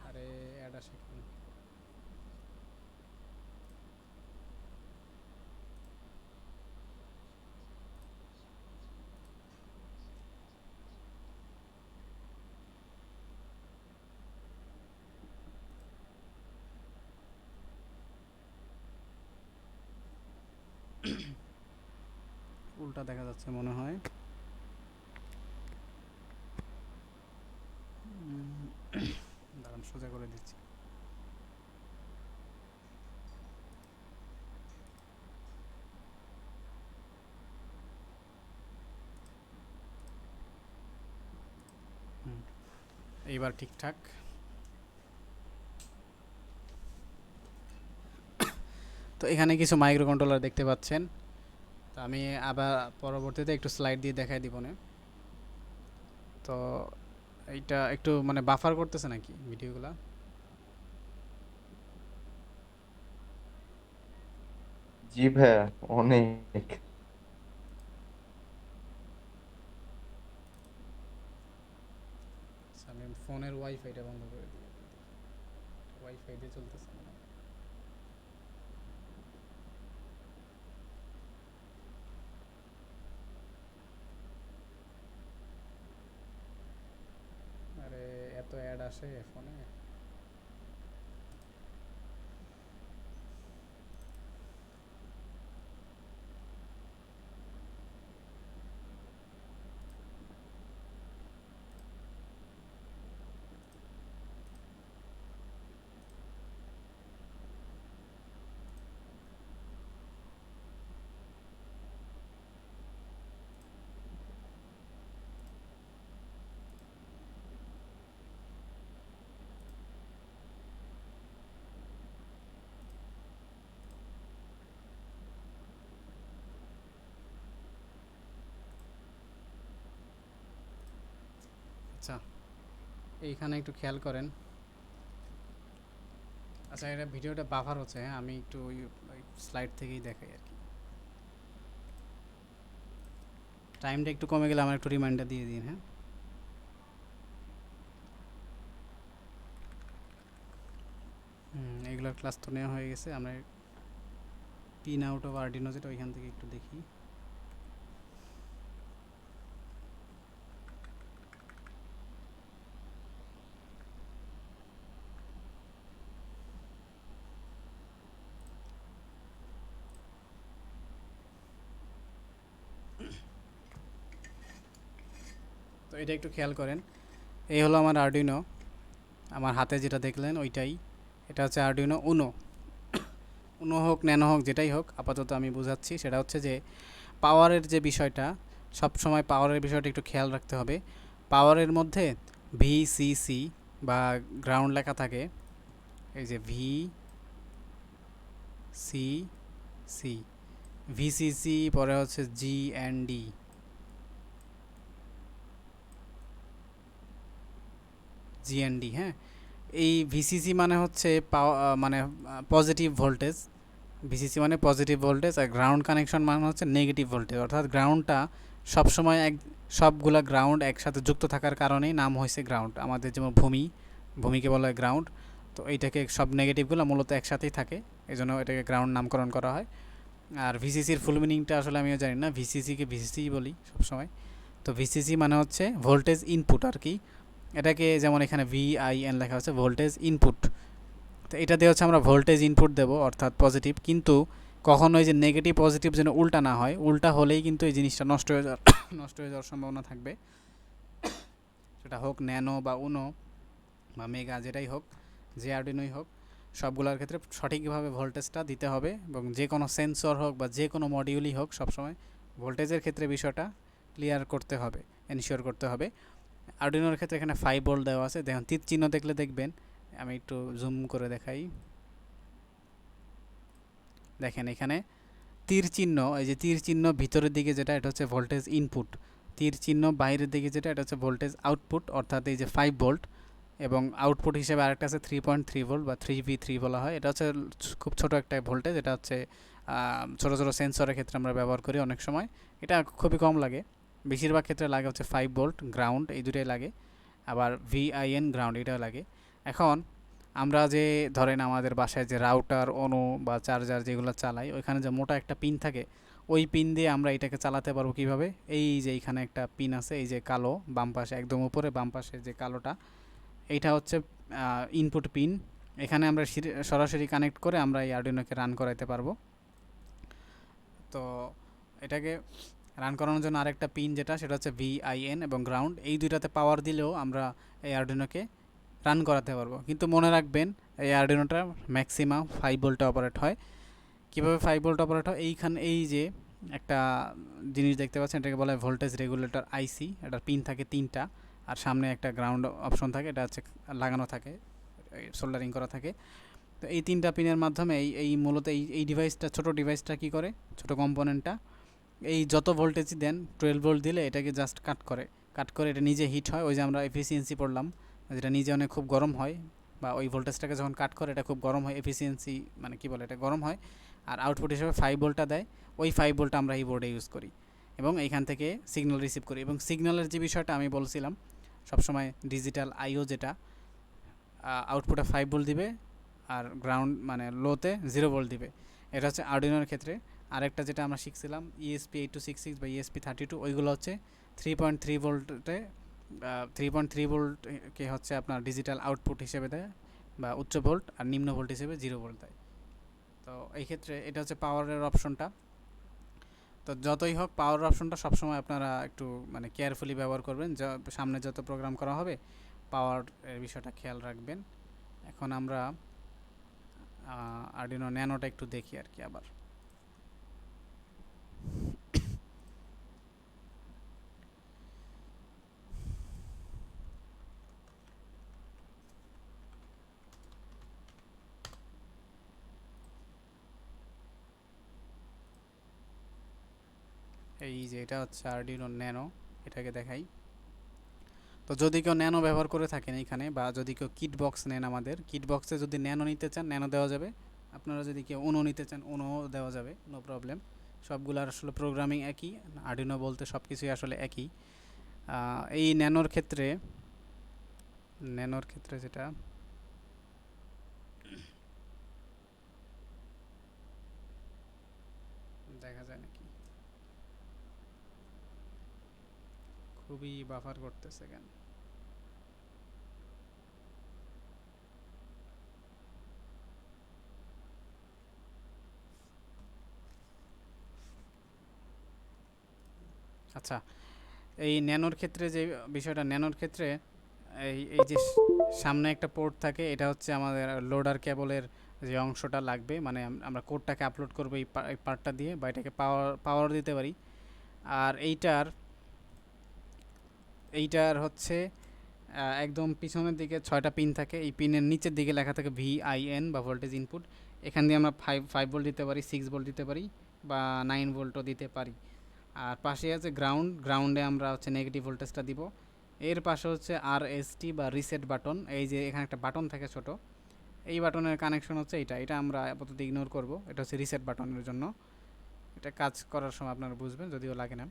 S1: আরে অ্যাড আসে কেন? উল্টা দেখা যাচ্ছে মনে হয়। দাঁড়ান, সোজা করে দিচ্ছি। এইবার ঠিকঠাক। তো এখানে কিছু মাইক্রো কন্ট্রোলার দেখতে পাচ্ছেন। তো আমি আবার পরবর্তীতে একটু স্লাইড দিয়ে দেখাই দিব না। তো এইটা একটু মানে বাফার করতেছে নাকি ভিডিওগুলা?
S2: জি ভাইয়া, অনেক।
S1: আচ্ছা, আমি ফোনের ওয়াইফাইটা বন্ধ করে দিই। ওয়াইফাই দিয়ে চলতেছে না। আরে এত অ্যাড আসে ফোনে। আচ্ছা, এইখানে একটু খেয়াল করেন। আচ্ছা, এটা ভিডিওটা বাফার হচ্ছে, হ্যাঁ, আমি একটু ওই স্লাইড থেকেই দেখাই আর কি। টাইমটা একটু কমে গেলে আমার একটু রিমাইন্ডার দিয়ে দিন, হ্যাঁ। এগুলোর ক্লাস তো নেওয়া হয়ে গেছে। আমরা পিন আউট অফ আর্ডিনো যেটা ওইখান থেকে একটু দেখি। তো এটা একটু খেয়াল করেন। এই হলো আমার আর্ডিনো, আমার হাতে যেটা দেখলেন ওইটাই। এটা হচ্ছে আর্ডিনো উনো। উনো হোক, ন্যানো হোক, যেটাই হোক, আপাতত আমি বোঝাচ্ছি। সেটা হচ্ছে যে পাওয়ারের যে বিষয়টা, সব সময় পাওয়ারের বিষয়টা একটু খেয়াল রাখতে হবে। পাওয়ারের মধ্যে ভিসিসি বা গ্রাউন্ড লেখা থাকে, এই যে ভিসিসি, ভিসিসি, পরে হচ্ছে জিএনডি, জিএনডি, হ্যাঁ। এই ভিসিসি মানে হচ্ছে মানে পজিটিভ ভোল্টেজ। ভিসিসি মানে পজিটিভ ভোল্টেজ, আর গ্রাউন্ড কানেকশন মানে হচ্ছে নেগেটিভ ভোল্টেজ। অর্থাৎ গ্রাউন্ডটা সবসময় সবগুলা গ্রাউন্ড একসাথে যুক্ত থাকার কারণেই নাম হয়েছে গ্রাউন্ড। আমাদের যেমন ভূমিকে বলা হয় গ্রাউন্ড। তো এইটাকে সব নেগেটিভগুলো মূলত একসাথেই থাকে, এই জন্য এটাকে গ্রাউন্ড নামকরণ করা হয়। আর ভিসিসির ফুল মিনিংটা আসলে আমিও জানি না, ভিসিসিকে ভিসিসিই বলি সবসময়। তো ভিসিসি মানে হচ্ছে ভোল্টেজ ইনপুট আর কি। এটাকে যেমন এখানে ভিআইএন লেখা হচ্ছে ভোল্টেজ ইনপুট। তো এটা দিয়ে হচ্ছে আমরা ভোল্টেজ ইনপুট দেব, অর্থাৎ পজিটিভ। কিন্তু কখনো এই যে নেগেটিভ পজিটিভ যেন উল্টা না হয়, উল্টা হলেই কিন্তু এই জিনিসটা নষ্ট হয়ে যাওয়ার সম্ভাবনা থাকবে। সেটা হোক ন্যানো বা উনো বা মেগা, যেটাই হোক, যে আর্ডিনোই হোক, সবগুলোর ক্ষেত্রে সঠিকভাবে ভোল্টেজটা দিতে হবে। এবং যে কোনো সেন্সর হোক বা যে কোনো মডিউলই হোক, সবসময় ভোল্টেজের ক্ষেত্রে বিষয়টা ক্লিয়ার করতে হবে, এনশিওর করতে হবে। আর্ডিনোর ক্ষেত্রে এখানে 5 ভোল্ট দেওয়া আছে। দেখুন তীর চিহ্ন দেখলে দেখবেন, আমি একটু জুম করে দেখাই। দেখেন এখানে তীর চিহ্ন, এই যে তীর চিহ্ন ভিতরের দিকে যেটা, এটা হচ্ছে ভোল্টেজ ইনপুট। তীর চিহ্ন বাইরের দিকে যেটা, এটা হচ্ছে ভোল্টেজ আউটপুট, অর্থাৎ এই যে 5 ভোল্ট। এবং আউটপুট হিসেবে আরেকটা আছে 3.3 ভোল্ট বা 3V3 বলা হয়। এটা হচ্ছে খুব ছোট একটা ভোল্টেজ। এটা হচ্ছে ছোটো ছোটো সেন্সরের ক্ষেত্রে আমরা ব্যবহার করি অনেক সময়। এটা খুবই কম লাগে, বেশিরভাগ ক্ষেত্রে লাগে হচ্ছে 5 ভোল্ট গ্রাউন্ড, এই দুটোই লাগে। আবার ভিআইএন গ্রাউন্ড, এটাও লাগে। এখন আমরা যে ধরেন আমাদের বাসায় যে রাউটার, অনু বা চার্জার যেগুলো চালাই, ওইখানে যে মোটা একটা পিন থাকে, ওই পিন দিয়ে আমরা এটাকে চালাতে পারবো কিভাবে? এই যে এইখানে একটা পিন আছে, এই যে কালো বাম পাশে, একদম উপরে বাম পাশে যে কালোটা, এইটা হচ্ছে ইনপুট পিন। এখানে আমরা সরাসরি কানেক্ট করে আমরা এই আর্ডিনোকে রান করাইতে পারবো। তো এটাকে রান করানোর জন্য আরেকটা পিন যেটা, সেটা হচ্ছে ভিআইএন এবং গ্রাউন্ড। এই দুইটাতে পাওয়ার দিলেও আমরা এই আর্ডিনোকে রান করাতে পারবো। কিন্তু মনে রাখবেন, এই আর্ডিনোটা ম্যাক্সিমাম 5 ভোল্টে অপারেট হয়। কীভাবে 5 ভোল্ট অপারেট হয়? এইখানে এই যে একটা জিনিস দেখতে পাচ্ছেন, এটাকে বলা হয় ভোল্টেজ রেগুলেটর আইসি। এটার পিন থাকে 3টা, আর সামনে একটা গ্রাউন্ড অপশন থাকে, এটা হচ্ছে লাগানো থাকে, সোল্ডারিং করা থাকে। তো এই 3টা পিনের মাধ্যমে এই মূলত এই ডিভাইসটা, ছোটো ডিভাইসটা কী করে, ছোটো কম্পোনেন্টটা এই যত ভোল্টেজই দেন, 12 ভোল্ট দিলে এটাকে জাস্ট কাট করে, কাট করে এটা নিজে হিট হয়, ওই যে আমরা এফিসিয়েন্সি পড়লাম, যেটা নিজে অনেক খুব গরম হয়, বা ওই ভোল্টেজটাকে যখন কাট করে এটা খুব গরম হয়, এফিসিয়েন্সি মানে কি বলে, এটা গরম হয়, আর আউটপুট হিসেবে 5 ভোল্টটা দেয়। ওই 5 ভোল্টটা আমরা এই বোর্ডে ইউজ করি এবং এইখান থেকে সিগন্যাল রিসিভ করি। এবং সিগন্যালের যে বিষয়টা আমি বলছিলাম, সবসময় ডিজিটাল আইও যেটা আউটপুটে 5 ভোল্ট দিবে আর গ্রাউন্ড মানে লোতে 0 ভোল্ট দিবে। এটা হচ্ছে আর্ডিনোর ক্ষেত্রে। আরেকটা যেটা আমরা শিখছিলাম ESP8266 বা ESP32, ওইগুলো হচ্ছে 3.3 ভোল্টে 3.3 ভোল্টকে হচ্ছে আপনার ডিজিটাল আউটপুট হিসেবে দেয় বা উচ্চ ভোল্ট, আর নিম্ন ভোল্ট হিসেবে 0 ভোল্ট দেয়। তো এই ক্ষেত্রে এটা হচ্ছে পাওয়ারের অপশনটা। তো যতই হোক পাওয়ার অপশনটা সবসময় আপনারা একটু মানে কেয়ারফুলি ব্যবহার করবেন, সামনে যত প্রোগ্রাম করা হবে পাওয়ার এর বিষয়টা খেয়াল রাখবেন। এখন আমরা আর্ডিনো ন্যানোটা একটু দেখি আর কি আবার। এই যে এটা হচ্ছে আর্ডিনো ন্যানো, এটাকে দেখাই। তো যদি কেউ ন্যানো ব্যবহার করে থাকেন এখানে, বা যদি কেউ কিট বক্স নেন, আমাদের কিট বক্সে যদি ন্যানো নিতে চান ন্যানো দেওয়া যাবে। আপনারা যদি কেউ উনো নিতে চান উনো দেওয়া যাবে, নো প্রবলেম। সবগুলোর আসলে প্রোগ্রামিং একই, আর্ডিনো বলতে সব কিছুই আসলে একই। এই ন্যানোর ক্ষেত্রে যেটা দেখা যায় নাকি, খুবই বাফার করতেছে কেন। আচ্ছা, এই ন্যানোর ক্ষেত্রে যে বিষয়টা, ন্যানোর ক্ষেত্রে এই এই যে সামনে একটা পোর্ট থাকে, এটা হচ্ছে আমাদের লোডার কেবলের যে অংশটা লাগবে, মানে আমরা কোডটাকে আপলোড করবো এই পার্টটা দিয়ে, বা এটাকে পাওয়ার দিতে পারি। আর এইটার হচ্ছে একদম পিছনের দিকে 6টা পিন থাকে, এই পিনের নিচের দিকে লেখা থাকে VIN বা ভোল্টেজ ইনপুট। এখান দিয়ে আমরা 5 ভোল্ট দিতে পারি, 6 ভোল্ট দিতে পারি, বা 9 ভোল্টও দিতে পারি। আর পাশে আছে গ্রাউন্ডে আমরা হচ্ছে নেগেটিভ ভোল্টেজটা দিব। এর পাশে হচ্ছে RST বা রিসেট বাটন, এই যে এখানে একটা বাটন থাকে ছোট, এই বাটনের কানেকশন হচ্ছে এটা আমরা আপাতত ইগনোর করব। এটা হচ্ছে রিসেট বাটনের জন্য, এটা কাজ করার সময় আপনারা বুঝবেন, যদিও লাগে না।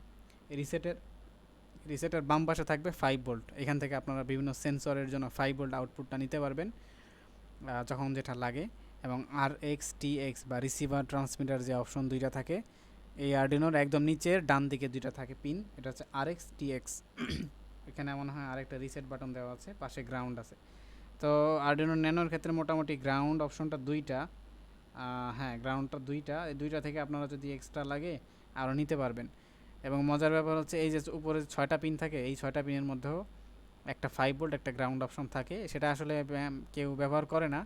S1: এই রিসেটের বাম পাশে থাকবে 5 ভোল্ট, এখান থেকে আপনারা বিভিন্ন সেন্সরের জন্য 5 ভোল্ট আউটপুটটা নিতে পারবেন যখন যেটা লাগে। এবং RX TX বা রিসিভার ট্রান্সমিটার যে অপশন দুইটা থাকে, এই আর্ডিনোর একদম নিচের ডান দিকে দুইটা থাকে পিন, এটা হচ্ছে RX TX। এখানে মনে হয় আরেকটা রিসেট বাটন দেওয়া আছে, পাশে গ্রাউন্ড আছে। তো আর্ডিনো ন্যানোর ক্ষেত্রে মোটামুটি গ্রাউন্ড অপশনটা দুইটা, হ্যাঁ গ্রাউন্ডটা দুইটা, এই দুইটা থেকে আপনারা যদি এক্সট্রা লাগে আরও নিতে পারবেন। এবং মজার ব্যাপার হচ্ছে এই যে উপরে 6টা পিন থাকে, এই 6টা পিনের মধ্যেও একটা 5 ভোল্ট একটা গ্রাউন্ড অপশন থাকে, সেটা আসলে কেউ ব্যবহার করে না,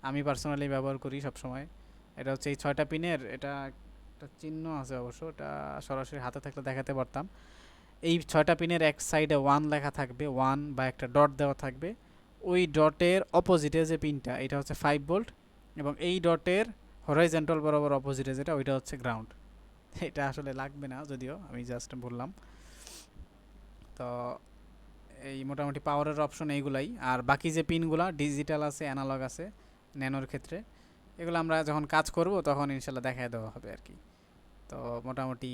S1: আমি পার্সোনালি ব্যবহার করি সব সময়। এটা হচ্ছে এই 6টা পিনের, এটা একটা চিহ্ন আছে অবশ্য, এটা সরাসরি হাতে থাকলে দেখাতে পারতাম। এই 6টা পিনের এক সাইডে 1 লেখা থাকবে, 1 বা একটা ডট দেওয়া থাকবে। ওই ডটের অপোজিটে যে পিনটা, এটা হচ্ছে 5 ভোল্ট, এবং এই ডটের হরাইজন্টাল বরাবর অপোজিটে যেটা, ওইটা হচ্ছে গ্রাউন্ড। এটা আসলে লাগবে না, যদিও আমি জাস্ট বললাম। তো এই মোটামুটি পাওয়ারের অপশন এইগুলাই। আর বাকি যে পিনগুলো ডিজিটাল আছে, অ্যানালগ আছে ন্যানোর ক্ষেত্রে, এগুলো আমরা যখন কাজ করব তখন ইনশাল্লাহ দেখায় দেওয়া হবে আর কি। তো মোটামুটি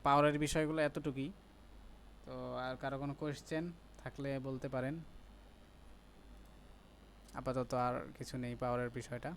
S1: পাওয়ারের বিষয়গুলো এতটুকুই। তো আর কারো কোনো কোয়েশ্চেন থাকলে বলতে পারেন। আপাতত আর কিছু নেই পাওয়ারের বিষয়টা।